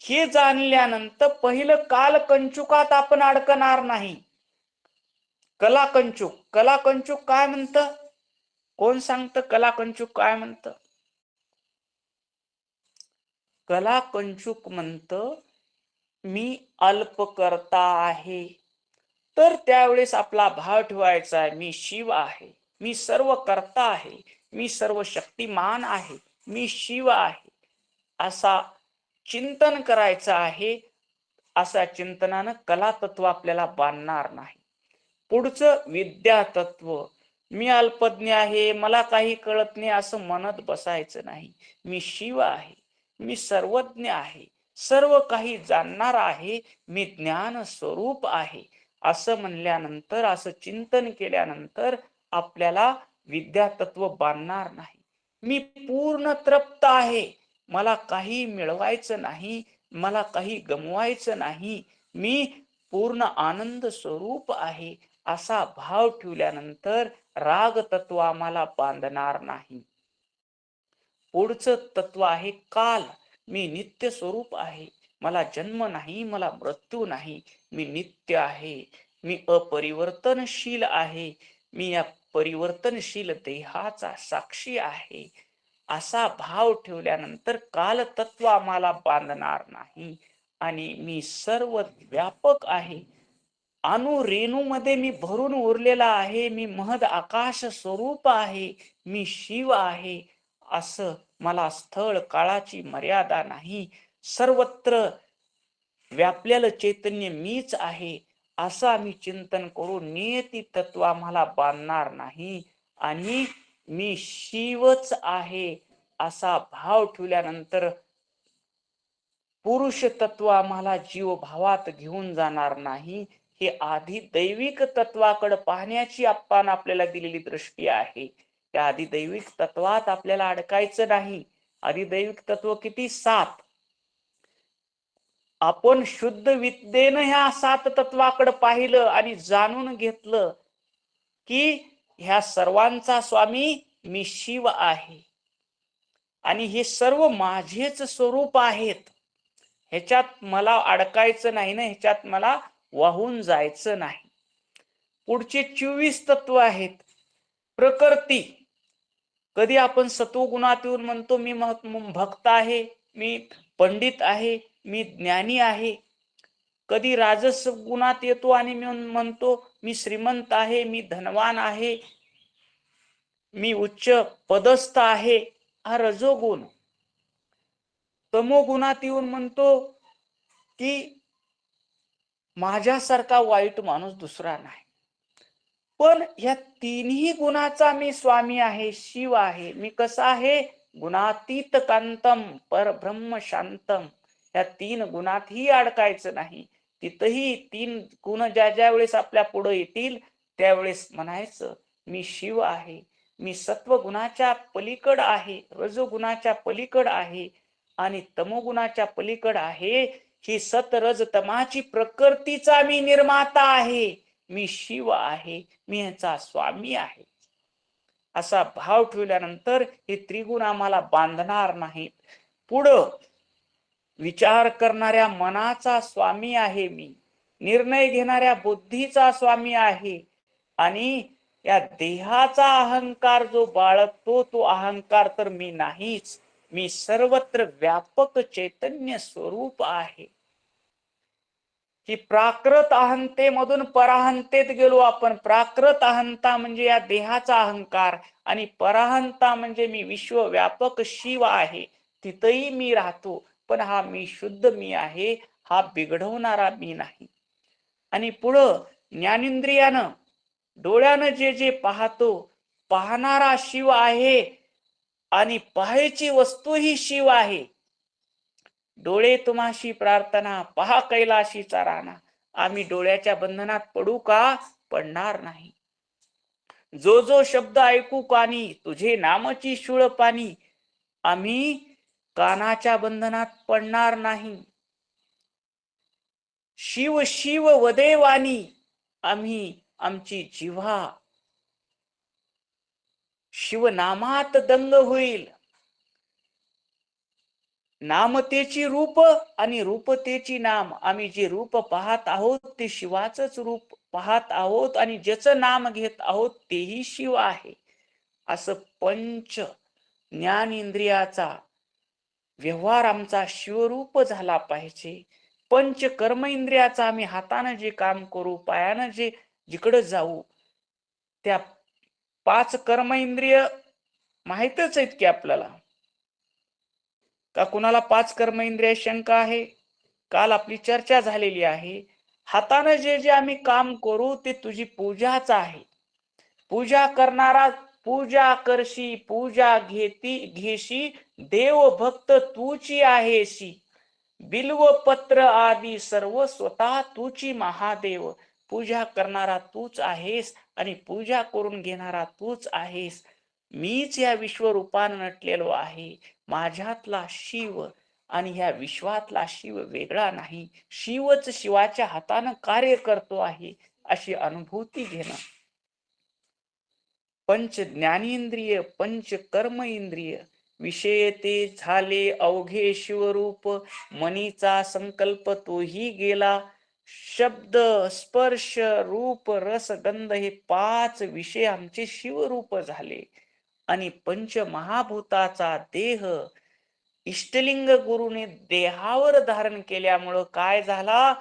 हे जाणल्यानंतर पहिलं कालकंचुकात आपण अडकणार नाही. कलाकंचुक काय म्हणतं? कोण सांगतं कलाकंचुक काय म्हणतं? कलाकंचुक म्हणतं मी अल्पकर्ता आहे. तर त्यावेळेस आपला भाव ठेवायचा आहे, मी शिव आहे, मी सर्व कर्ता आहे, मी सर्व शक्तिमान आहे, मी शिव आहे, असा चिंतन करायचं आहे. असा चिंतनानं कला तत्व आपल्याला बांधणार नाही. पुढचं विद्या तत्व. मी अल्पज्ञ आहे, मला काही कळत नाही असं म्हणत बसायचं नाही. मी शिव आहे, मी सर्वज्ञ आहे, सर्व काही जाणणार आहे, मी ज्ञान स्वरूप आहे असं म्हणल्यानंतर, असं चिंतन केल्यानंतर आपल्याला विद्या तत्व बांधणार नाही. मी पूर्ण तृप्त आहे, मला काही मिळवायचं नाही, मला काही गमवायचं नाही, मी पूर्ण आनंद स्वरूप आहे, असा भाव ठेवल्यानंतर राग तत्व आम्हाला बांधणार नाही. पुढचं तत्व आहे काल. मी नित्य स्वरूप आहे, मला जन्म नाही, मला मृत्यू नाही, मी नित्य आहे, मी अपरिवर्तनशील आहे, मी या परिवर्तनशील देहाचा साक्षी आहे. असा भाव ठेवल्यानंतर काल तत्व आम्हाला बांधणार नाही आणि मी सर्व व्यापक आहे. अणु रेणू मध्ये मी भरून उरलेला आहे, मी महद आकाश स्वरूप आहे, मी शिव आहे, असं मला स्थळ काळाची मर्यादा नाही, सर्वत्र व्यापलेलं चैतन्य मीच आहे, असं आम्ही चिंतन करू. नियती तत्व आम्हाला बांधणार नाही आणि मी शिवच आहे असा भाव ठेवल्यानंतर पुरुष तत्व आम्हाला जीव भावात घेऊन जाणार नाही. हे आधी दैविक तत्वाकडे पाहण्याची आपण आपल्याला दिलेली दृष्टी आहे. त्या आदिदैविक तत्वात आपल्याला अडकायचं नाही. आदिदैविक तत्व किती? 7. आपण शुद्ध विद्येनं ह्या 7 तत्वाकडे पाहिलं आणि जाणून घेतलं की ह्या सर्वांचा स्वामी मी शिव आहे आणि हे सर्व माझेच स्वरूप आहेत. ह्याच्यात मला अडकायचं नाही ना, ह्याच्यात मला वाहून जायचं नाही. पुढचे 24 तत्व आहेत. प्रकृती. कधी आपण सत्वगुणात येऊन म्हणतो मी भक्त आहे, मी पंडित आहे, मी ज्ञानी आहे. कधी राजस गुणात येतो आणि मी म्हणतो मी श्रीमंत आहे, मी धनवान आहे, मी उच्च पदस्थ आहे, हा रजोगुण. तमोगुणात येऊन म्हणतो की माझ्यासारखा वाईट माणूस दुसरा नाही. पण या तिन्ही गुणाचा मी स्वामी आहे, शिव आहे. मी कसा आहे? गुणातीत कांतम परब्रह्म शांतम. या 3 गुणातही अडकायचं नाही. तिथही 3 गुण ज्या ज्या वेळेस आपल्या पुढे येतील त्यावेळेस म्हणायचं मी शिव आहे, मी सत्वगुणाच्या पलीकड आहे, रजोगुणाच्या पलीकड आहे आणि तमोगुणाच्या पलीकड आहे. ही सत रज तमाची प्रकृतीचा मी निर्माता आहे, मी शिव आहे, मी याचा स्वामी आहे. असा भाव ठेवल्यानंतर हे त्रिगुण आम्हाला बांधणार नाहीत. पुढं विचार करणाऱ्या मनाचा स्वामी आहे मी, निर्णय घेणाऱ्या बुद्धीचा स्वामी आहे आणि या देहाचा अहंकार जो बाळगतो तो अहंकार तर मी नाहीच, मी सर्वत्र व्यापक चैतन्य स्वरूप आहे. की प्राकृत अहंतेमधून पराहंतेत गेलो आपण. प्राकृत अहंता म्हणजे या देहाचा अहंकार आणि पराहंता म्हणजे मी विश्वव्यापक शिव आहे, तिथही मी राहतो. पण हा मी शुद्ध मी आहे, हा बिघडवणारा मी नाही. आणि पुढं ज्ञानेंद्रियानं डोळ्यानं जे जे पाहतो, पाहणारा शिव आहे आणि पाहायची वस्तू ही शिव आहे. डोळे तुम्हाशी प्रार्थना, पहा कैलाशीचा राणा. आम्ही डोळ्याच्या बंधनात पडू का? पडणार नाही. जो जो शब्द ऐकू कानी, तुझे नामची शूळ पाणी. आम्ही कानाच्या बंधनात पडणार नाही. शिव शिव वदेवानी. आम्ही आमची जिव्हा शिवनामात दंग होईल. नामतेची रूप आणि रूपतेची नाम. आम्ही जे रूप पाहत आहोत ते शिवाचंच रूप पाहत आहोत आणि ज्याचं नाम घेत आहोत तेही शिव आहे. असं पंच ज्ञान इंद्रियाचा व्यवहार आमचा शिवरूप झाला पाहिजे. पंच कर्म इंद्रियाचा आम्ही हाताने जे काम करू, पायाने जे जिकडे जाऊ, त्या 5 कर्म इंद्रिय माहितच आहेत की आपल्याला. का कुणाला 5 कर्म इंद्रिय शंका आहे? काल आपली चर्चा झालेली आहे. हाताने जे जे आम्ही काम करू ते तुझी पूजाच आहे. पूजा करणारा पूजा करशी, पूजा घेशी, देव भक्त तूची आहेशी. बिल्व पत्र आदी सर्व स्वतः तूची महादेव. पूजा करणारा तूच आहेस आणि पूजा करून घेणारा तूच आहेस. मीच या विश्वरूपानं नटलेलो आहे. माझ्यातला शिव आणि ह्या विश्वातला शिव वेगळा नाही. शिवच शिवाच्या हातानं कार्य करतो आहे, अशी अनुभूती घेणं. पंच ज्ञानेंद्रिय, पंच कर्म इंद्रिय, विषय ते झाले अवघे शिवरूप. मनीचा संकल्प तोही गेला. शब्द, स्पर्श, रूप, रस, गंध हे 5 विषय आमचे शिवरूप झाले. आणि पंच महाभूताचा देह इष्टलिंग गुरुने देहावर धारण केल्यामुळं काय झाला?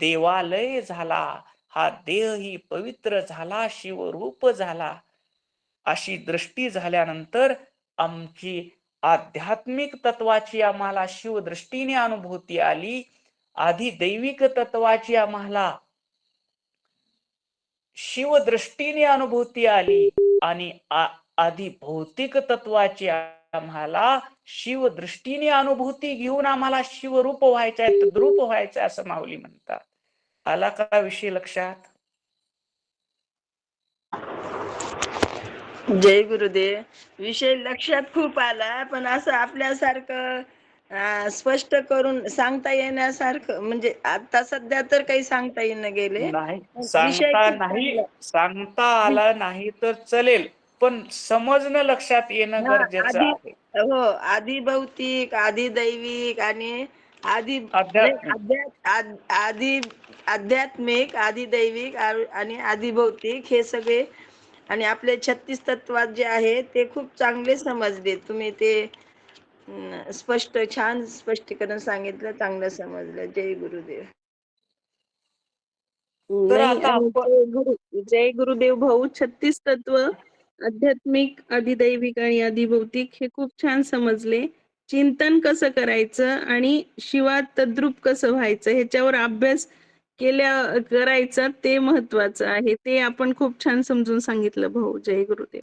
देवालय झाला. हा देह ही पवित्र झाला, शिवरूप झाला. अशी दृष्टी झाल्यानंतर आमची आध्यात्मिक तत्वाची आम्हाला शिवदृष्टीने अनुभूती आली. आधी दैविक तत्वाची आम्हाला शिवदृष्टीने अनुभूती आली आणि आधी भौतिक तत्वाची आम्हाला शिवदृष्टीने अनुभूती घेऊन आम्हाला शिवरूप व्हायचं आहे, तद्रूप व्हायचं आहे, असं माऊली म्हणतात. आला का विषय लक्षात? जय गुरुदेव. विषय लक्षात खूप आला, पण असं आपल्यासारखं स्पष्ट करून सांगता येण्यासारखं म्हणजे आता सध्या तर काही सांगता येणं गेले. नाही विषय सांगता खूप नाही, चांगला. सांगता आला नाही तर चलेल, पण समजणं लक्षात येणं हा, गरजेचं आधी आहे. हो, आधी भौतिक, आधी दैविक आणि आधी नाही, अध्यात्मिक. आधी आध्यात्मिक, आधी दैविक आणि आधी भौतिक हे सगळे आणि आपले 36 तत्वात जे आहे ते खूप चांगले समजले तुम्ही. ते छान स्पष्टीकरण सांगितलं, चांगलं समजलं. जय गुरुदेव. तर नाही, आता आपण जय गुरुदेव भाऊ. 36 तत्व आध्यात्मिक, अधिदैविक आणि अधिभौतिक हे खूप छान समजले. चिंतन कसं करायचं आणि शिवात तद्रूप कसं व्हायचं ह्याच्यावर अभ्यास करायचा ते महत्वाचं आहे. ते आपण खूप छान समजून सांगितलं भाऊ. जय गुरुदेव.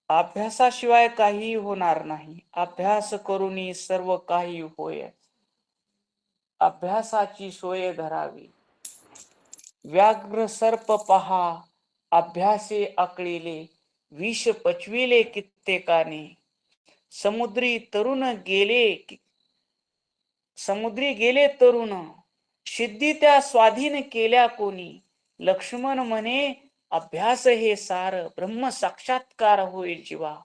अभ्यासाशिवाय काही होणार नाही. अभ्यास करूनी सर्व काही होय. अभ्यासाची सोय धरावी. व्याघ्र सर्प पहा, अभ्यासे आकळिले, विष पचविले कित्येकाने. समुद्री गेले तरुण, सिद्धी त्या स्वाधीन केल्या कोणी. लक्ष्मण म्हणे अभ्यास हे सार, ब्रह्म साक्षात्कार होय जीवा.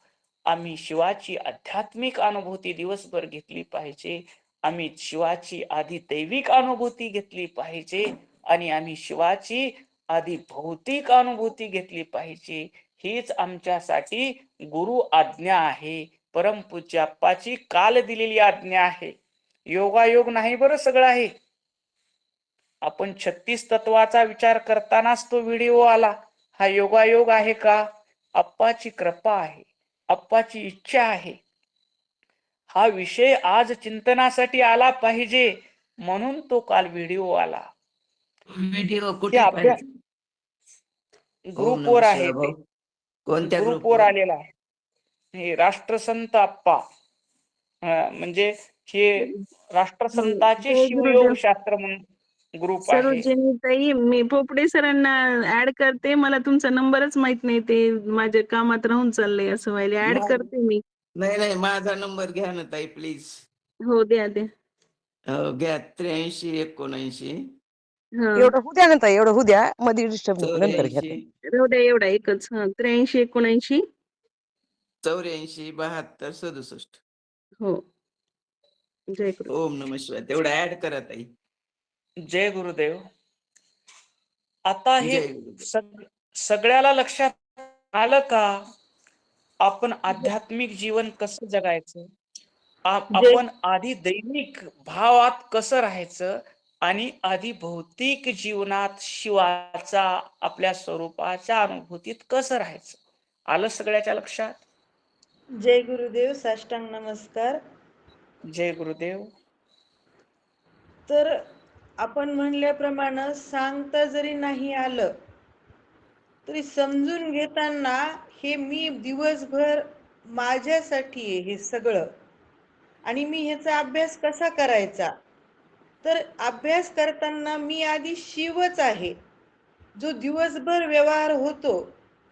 आम्ही शिवाची आध्यात्मिक अनुभूती दिवसभर घेतली पाहिजे. आम्ही शिवाची आधी दैविक अनुभूती घेतली पाहिजे आणि आम्ही शिवाची आधी भौतिक अनुभूती घेतली पाहिजे. हीच आमच्यासाठी गुरु आज्ञा आहे. परमपूज्य आप्पाची काल दिलेली आज्ञा आहे. योगायोग नाही बरं, सगळं आहे. आपण 36 तत्वाचा विचार करतानाच तो व्हिडिओ आला. हा योगायोग आहे का? आप्पाची कृपा आहे, आप्पाची इच्छा आहे. हा विषय आज चिंतनासाठी आला पाहिजे म्हणून तो काल व्हिडिओ आला. व्हिडिओ ते कुठे अभ्यास पाहिजे? ओम ग्रुपवर नमः आहे, शिवाय ते भाऊ. कोणत्या ग्रुपवर ग्रुपवर? आलेला आहे. हे राष्ट्रसंत आप्पा, म्हणजे हे राष्ट्रसंताचे जय शिवयोग गुरुदेव. शास्त्र म्हणून ग्रुप आहे. सरोजिनी ताई, मी पोपडे सरांना ऍड करते. मला तुमचा नंबरच माहित नाही, ते माझ्या कामात राहून चाललंय असं व्हायला. ऍड करते मी. नाही नाही, माझा नंबर घ्या ना ताई प्लीज. हो, द्या द्या. घ्या. 83 79 हा, एवढं होऊ द्या ना ताई, एवढं होऊ द्या, मध्ये डिस्टर्ब नको, नंतर घ्या 84 ताई. एवढा एकच. हा, 83 79. 84 72 67. हो. जय गुरु. ओम नमः शिवाय. तेवढं ऍड करा ताई. जय गुरुदेव. आता हे जय गुरुदेव. सगळ्याला लक्षात आलं का? आपण आध्यात्मिक जीवन कसं जगायचं, जय आपण आधी दैनिक भावात कसं राहायचं आणि आधी भौतिक जीवनात शिवाचा आपल्या स्वरूपाच्या अनुभूतीत कसं राहायचं, आलं सगळ्याच्या लक्षात? जय गुरुदेव. साष्टांग नमस्कार. जय गुरुदेव. तर आपण म्हणल्याप्रमाणे सांगता जरी नाही आलं तरी समजून घेताना हे मी दिवसभर माझ्यासाठी आहे हे सगळं, आणि मी ह्याचा अभ्यास कसा करायचा. तर अभ्यास करताना मी आधी शिवच आहे, जो दिवसभर व्यवहार होतो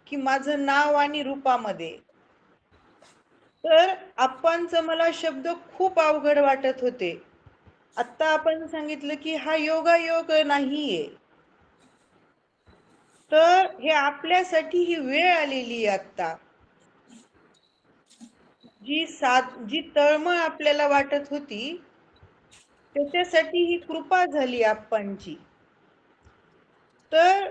की माझं नाव आणि रूपामध्ये. तर आप्पांचं मला शब्द खूप अवघड वाटत होते. आता आपण सांगितलं की हा योगायोग नाहीये, तर हे आपल्यासाठी ही वेळ आलेली आहे आता. जी तळमळ आपल्याला वाटत होती, त्याच्यासाठी ही कृपा झाली आप्पांची. तर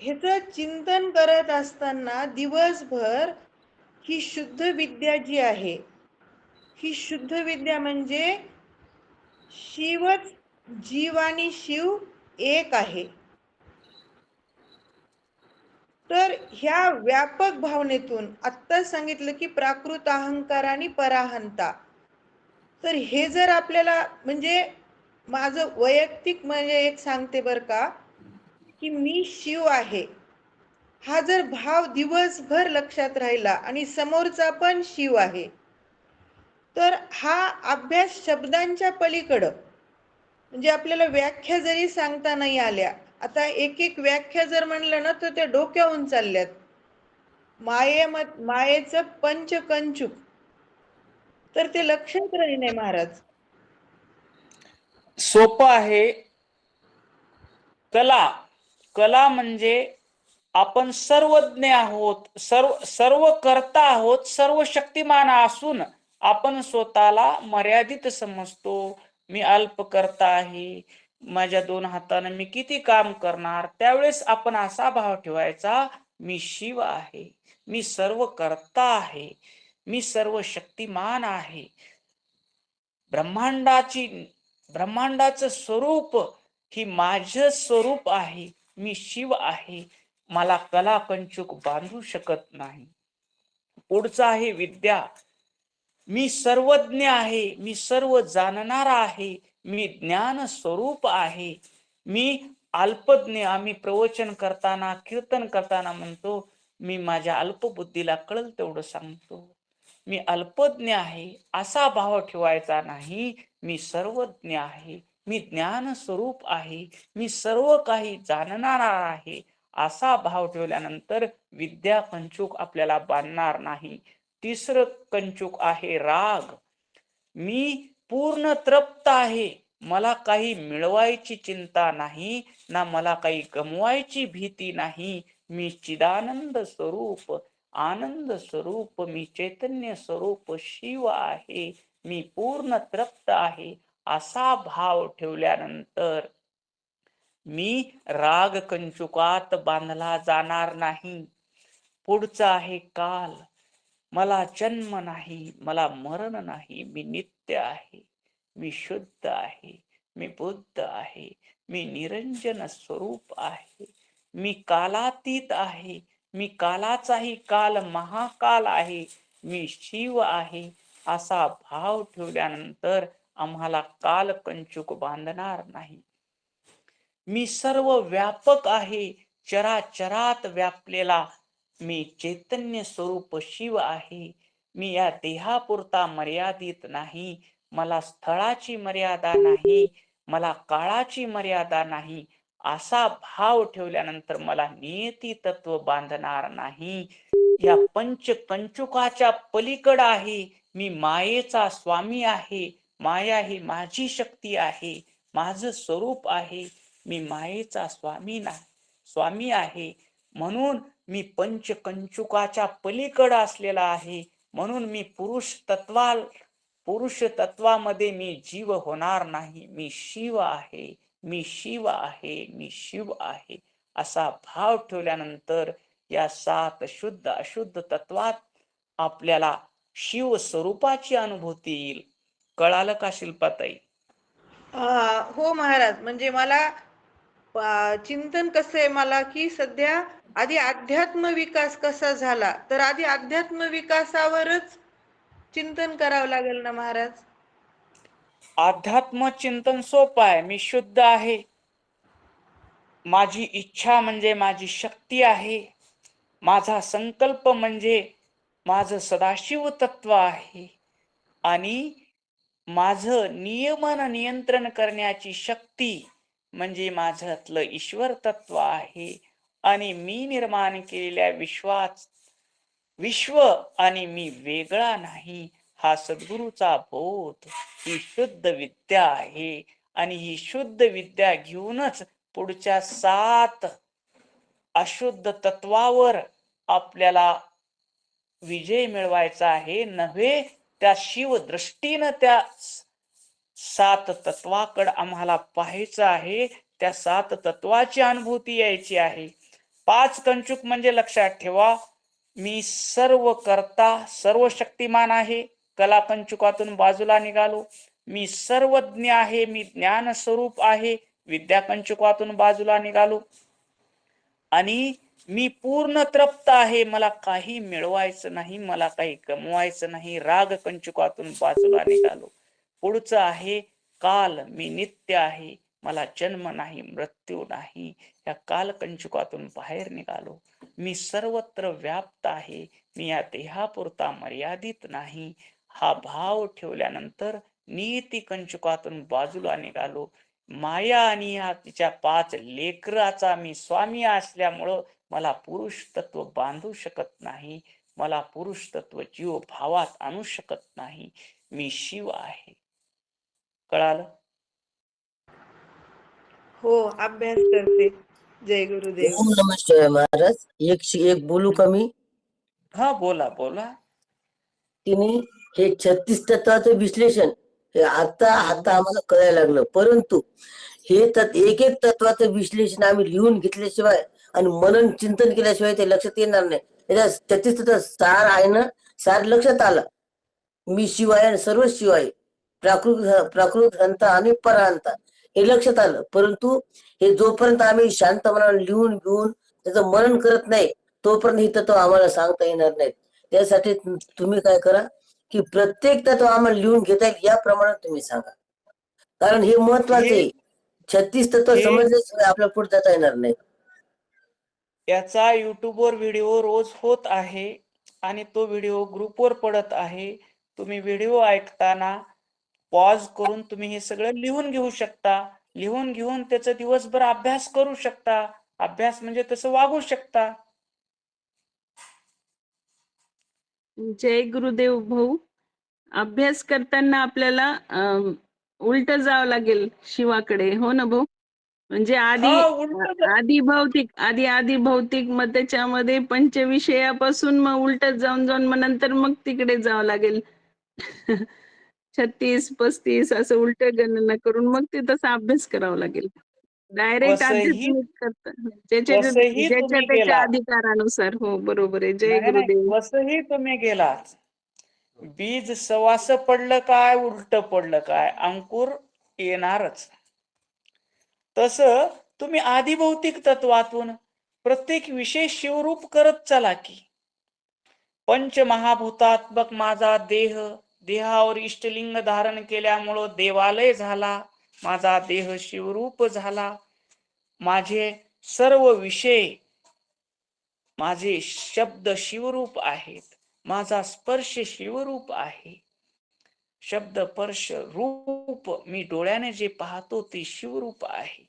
ह्याचं चिंतन करत असताना दिवसभर ही शुद्ध विद्या जी आहे, ही शुद्ध विद्या म्हणजे शिवच जीव आणि शिव एक आहे. तर ह्या व्यापक भावनेतून आत्ता सांगितलं की प्राकृत अहंकार आणि पराहंता, तर हे जर आपल्याला म्हणजे माझं वैयक्तिक म्हणजे एक सांगते बर का, की मी शिव आहे, हा जर भाव दिवसभर लक्षात राहिला आणि समोरचा पण शिव आहे, तर हा अभ्यास शब्दांच्या पलीकडं म्हणजे आपल्याला व्याख्या जरी सांगता नाही आल्या, आता एक एक व्याख्या जर म्हणलं ना तर त्या डोक्याहून चालल्यात. मायेचं पंचकंचुक, तर ते लक्षात राही नाही महाराज. सोपं आहे. कला कला म्हणजे आपण सर्वज्ञ आहोत, सर्व करता आहोत, सर्व शक्तिमान असून आपण स्वतःला मर्यादित समजतो. मी अल्प करता आहे, माझ्या 2 हाताने मी किती काम करणार. त्यावेळेस आपण असा भाव ठेवायचा, मी शिव आहे, मी सर्व करता आहे, मी सर्व शक्तिमान आहे. ब्रह्मांडाचं स्वरूप ही माझं स्वरूप आहे, मी शिव आहे. मला कला कंचुक बांधू शकत नाही. पुढचा आहे विद्या. मी सर्वज्ञ आहे, मी सर्व जाणणारा आहे, मी ज्ञान स्वरूप आहे. मी अल्पज्ञ, आम्ही प्रवचन करताना कीर्तन करताना म्हणतो, मी माझ्या अल्पबुद्धीला कळल तेवढं सांगतो. मी अल्पज्ञ आहे असा भाव ठेवायचा नाही. मी सर्वज्ञ आहे, मी ज्ञान स्वरूप आहे, मी सर्व काही जाणणारा आहे असा भाव ठेवल्यानंतर विद्या कंचुक आपल्याला बांधणार नाही. तिसरं कंचुक आहे राग. मी पूर्ण तृप्त आहे, मला काही मिळवायची चिंता नाही, ना मला काही गमवायची भीती नाही. मी चिदानंद स्वरूप, आनंद स्वरूप, मी चैतन्य स्वरूप शिव आहे, मी पूर्ण तृप्त आहे असा भाव ठेवल्यानंतर मी राग कंचुकात बांधला जाणार नाही. पुढचा आहे काल. मला जन्म नाही, मला मरण नाही, मी नित्य आहे, मी शुद्ध आहे, मी बुद्ध आहे, मी निरंजन स्वरूप आहे, मी कालातीत आहे, मी कालाचाही काल महाकाल आहे, मी शिव आहे असा भाव ठेवल्यानंतर आम्हाला काल कंचुक बांधणार नाही. मी सर्व व्यापक आहे, चराचरात व्यापलेला मी चैतन्य स्वरूप शिव आहे. मी या देहापुरता मर्यादित नाही, मला स्थळाची मर्यादा नाही, मला काळाची मर्यादा नाही. असा भाव ठेवल्यानंतर मला नियती तत्व बांधणार नाही. या पंचकंचुकाच्या पलीकड आहे. मी मायेचा स्वामी आहे, माया ही माझी शक्ती आहे, माझं स्वरूप आहे. मी मायेचा स्वामी आहे, म्हणून मी पंचकंचुकाच्या पलीकड असलेला आहे. म्हणून मी पुरुष तत्वामध्ये मी जीव होणार नाही. मी शिव आहे, मी शिव आहे, मी शिव आहे असा भाव ठेवल्यानंतर या 7 शुद्ध अशुद्ध तत्वात आपल्याला शिव स्वरूपाची अनुभूती येईल. कळालं का शिल्पाताई? हो महाराज, म्हणजे मला चिंतन कसं आहे मला, की सध्या आधी अध्यात्म विकास कसा झाला, तर आधी अध्यात्म विकासावरच चिंतन करावं लागेल ना महाराज. अध्यात्म चिंतन सोपं आहे. मी शुद्ध आहे, माझी इच्छा म्हणजे माझी शक्ती आहे, माझा संकल्प म्हणजे माझं सदाशिव तत्व आहे, आणि माझं नियमन नियंत्रण करण्याची शक्ती म्हणजे माझ्यातलं ईश्वर तत्व आहे. आणि मी निर्माण केलेल्या विश्वात विश्व आणि मी वेगळा नाही, हा सद्गुरूचा बोध ही शुद्ध विद्या आहे. आणि ही शुद्ध विद्या घेऊनच पुढच्या 7 अशुद्ध तत्वावर आपल्याला विजय मिळवायचा आहे. नव्हे त्या शिव दृष्टीनं त्या 7 तत्वाकडे आम्हाला पाहायचं आहे. त्या 7 तत्वाची अनुभूती यायची आहे. 5 कंचुक म्हणजे लक्षात ठेवा, मी सर्व करता सर्व शक्तिमान आहे. कला कंचुकातून बाजूला निघालो. मी सर्वज्ञ आहे, मी ज्ञान स्वरूप आहे. विद्या कंचुकातून बाजूला निघालो. आणि मी पूर्ण तृप्त आहे, मला काही मिळवायचं नाही, मला काही कमवायचं नाही. राग कंचुकातून बाजूला निघालो. पुढचं आहे काल, मी नित्य आहे, मला जन्म नाही मृत्यू नाही. या काल कंचुकातून बाहेर निघालो. मी सर्वत्र व्याप्त आहे, मी या देहापुरता मर्यादित नाही. हा भाव ठेवल्यानंतर नीती कंचुकातून बाजूला निघालो. माया आणि ह्या तिच्या 5 लेकराचा मी स्वामी असल्यामुळं मला पुरुष तत्व बांधू शकत नाही, मला पुरुष तत्व जीव भावात आणू शकत नाही. मी शिव आहे. कळालं? हो, अभ्यास करते. जय गुरुदेव. ओम नमः शिवाय महाराज. एक बोलू का मी? हा, बोला बोला. तिने हे 36 तत्वाचं विश्लेषण हे आता आम्हाला कळायला लागलं, परंतु हे एक एक तत्वाचं विश्लेषण आम्ही लिहून घेतल्याशिवाय आणि मनन चिंतन केल्याशिवाय ते लक्षात येणार नाही. त्याच्या 36 तत्व सार आहे ना, सार लक्षात आला. मी शिव आहे आणि सर्व शिव आहे, प्राकृत हंता आणि परहंता हे लक्षात आलं. परंतु हे जोपर्यंत आम्ही शांत मनाने लिहून घेऊन त्याचं मनन करत नाही, तोपर्यंत ही तत्व आम्हाला सांगता येणार नाहीत. त्यासाठी तुम्ही काय करा की प्रत्येक तत्व आम्हाला लिहून घेता येईल याप्रमाणे तुम्ही सांगा, कारण हे महत्वाचं आहे. 36 तत्व समजल्याशिवाय आपल्याला पुढे जाता येणार नाही. याचा युट्यूबवर व्हिडिओ रोज होत आहे आणि तो व्हिडिओ ग्रुपवर पडत आहे. तुम्ही व्हिडिओ ऐकताना पॉज करून तुम्ही हे सगळं लिहून घेऊ शकता. लिहून घेऊन त्याचा दिवसभर अभ्यास करू शकता. अभ्यास म्हणजे तसं वागू शकता. जय गुरुदेव भाऊ. अभ्यास करताना आपल्याला उलट जावं लागेल शिवाकडे, हो ना भाऊ? म्हणजे आधी भौतिक मग त्याच्यामध्ये पंचविषयापासून मग उलट जाऊन मग नंतर मग तिकडे जावं लागेल. 36-35 असं उलट गणना करून मग ते तसा अभ्यास करावा लागेल. डायरेक्ट आध्यात्मिक करता ज्याच्या त्याच्या अधिकारानुसार. हो, बरोबर आहे. जय गुरुदेव. कसंही तुम्ही गेलात, बीज सवास पडलं काय, उलट पडलं काय, अंकुर येणारच. तसं तुम्ही आदिभौतिक तत्वातून प्रत्येक विषय शिवरूप करत चला की. पंचमहाभूतात्मक माझा देह, देहावर इष्टलिंग धारण केल्यामुळं देवालय झाला. माझा देह शिवरूप झाला. माझे सर्व विषय, माझे शब्द शिवरूप आहेत. माझा स्पर्श शिवरूप आहे. शब्द स्पर्श रूप, मी डोळ्याने जे पाहतो ते शिवरूप आहे.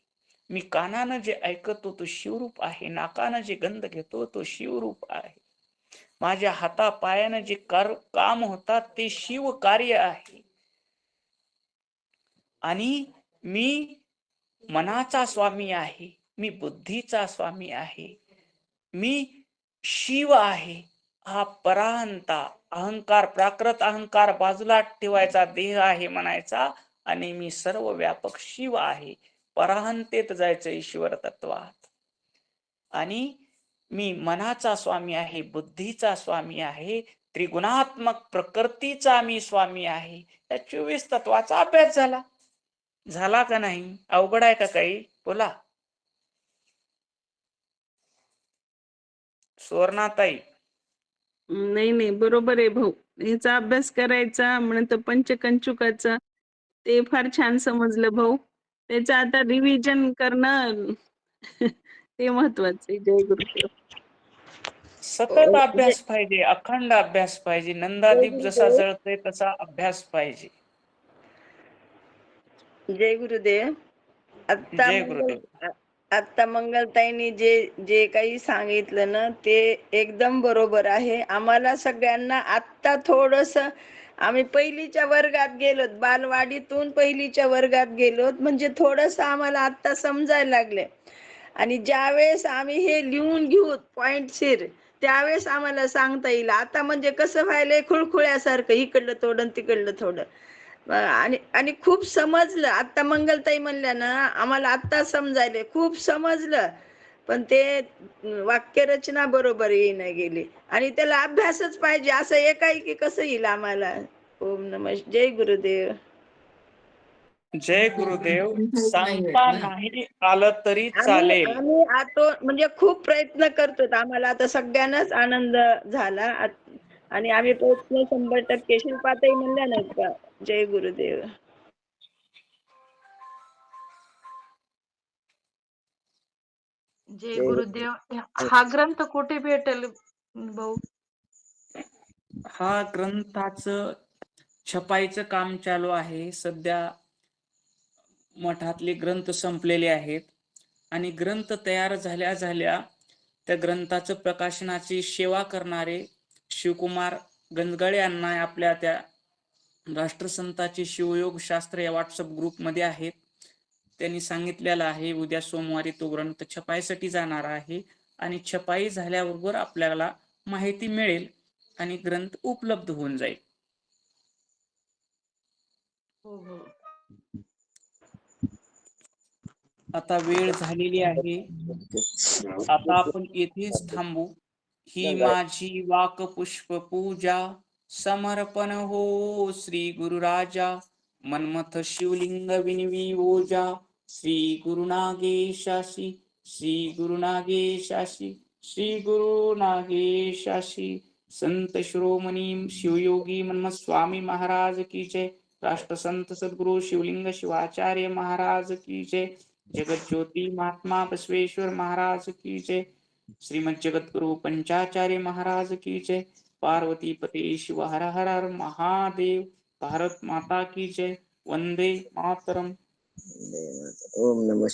मी कानानं जे ऐकतो तो शिवरूप आहे. नाकानं जे गंध घेतो तो शिवरूप आहे. माझ्या हाता पायानं जे काम होतात ते शिव कार्य आहे. आणि मी मनाचा स्वामी आहे, मी बुद्धीचा स्वामी आहे, मी शिव आहे. हा पराहंता अहंकार, प्राकृत अहंकार बाजूला ठेवायचा, देह आहे म्हणायचा आणि मी सर्व व्यापक शिव आहे. पराहंतेत जायचं ईश्वर तत्वात. आणि मी मनाचा स्वामी आहे, बुद्धीचा स्वामी आहे, त्रिगुणात्मक प्रकृतीचा मी स्वामी आहे. या 24 तत्वाचा अभ्यास झाला का नाही? अवघड आहे का काही? बोला सुवर्णाताई. नाही, बरोबर आहे भाऊ. ह्याचा अभ्यास करायचा म्हणतो पंचकंचुकाचा, ते फार छान समजलं भाऊ. त्याचं आता रिव्हिजन करणं ते महत्वाचं आहे. जय गुरुदेव. सतत अभ्यास पाहिजे, अखंड अभ्यास पाहिजे. नंदादीप जसा जळतोय तसा अभ्यास पाहिजे. जय गुरुदेव. आता जय गुरुदेव. आता मंगलताईंनी जे जे काही सांगितलं ना ते एकदम बरोबर आहे. आम्हाला सगळ्यांना आत्ता थोडस आम्ही पहिलीच्या वर्गात गेलोत, बालवाडीतून पहिलीच्या वर्गात गेलोत, म्हणजे थोडस आम्हाला आत्ता समजायला लागले. आणि ज्यावेळेस आम्ही हे लिहून घेऊ पॉइंटशीर त्यावेळेस आम्हाला सांगता येईल. आता म्हणजे कसं व्हायलंय खुळखुळ्यासारखं, इकडलं थोडं आणि तिकडलं थोडं. आणि आणि खूप समजलं. आता मंगलताई म्हणल्या ना, आम्हाला आता समजायले, खूप समजलं. पण ते वाक्यरचना बरोबर येईना गेली. आणि त्याला अभ्यासच पाहिजे, असं एकाएकी कसं येईल आम्हाला. ओम नमः जय गुरुदेव. जय गुरुदेव. नाही सांगता येत ना. नाही आलं तरी आम्ही चालेल. आम्ही आतो म्हणजे खूप प्रयत्न करतो. आम्हाला आता सगळ्यांनाच आनंद झाला. आणि आम्ही प्रयत्न 100% शिल्पाताई म्हणल्या नाहीत का, जय गुरुदेव. जय गुरुदेव. हा ग्रंथ कुठे भेटेल भाऊ? हा ग्रंथाचं छपाईचं काम चालू आहे. सध्या मठातले ग्रंथ संपलेले आहेत आणि ग्रंथ तयार झाल्या झाल्या त्या ग्रंथाचं प्रकाशनाची सेवा करणारे शिवकुमार गंजगळे यांना आपल्या त्या राष्ट्रसंताची शिवयोग शास्त्र या व्हॉट्सअप ग्रुपमध्ये आहेत. त्यांनी सांगितलेलं आहे उद्या सोमवारी तो ग्रंथ छपाईसाठी जाणार आहे आणि छपाई झाल्याबरोबर आपल्याला माहिती मिळेल आणि ग्रंथ उपलब्ध होऊन जाईल. हो हो. आता वेळ झालेली आहे. आता आपण येथेच थांबू. ही माझी वाक पुष्प पूजा समर्पण हो श्री गुरुराजा. मन्मथ शिवलिंग विनवी ओजा श्री गुरुनागेशाशी श्री गुरुनागेशाशी श्री गुरुनागेशाशी. संत शिरोमणी शिवयोगी मन्मथ स्वामी महाराज की जय. राष्ट्रसंत सद्गुरु शिवलिंग शिवाचार्य महाराज की जय. जगत ज्योती महात्मा बसवेश्वर महाराज की जय. श्रीमद जगद्गुरु पंचाचार्य महाराज की जय. पार्वती पते शिव हर हर हर महादेव. भारत माता की जय. वंदे मातरम. ओम नमः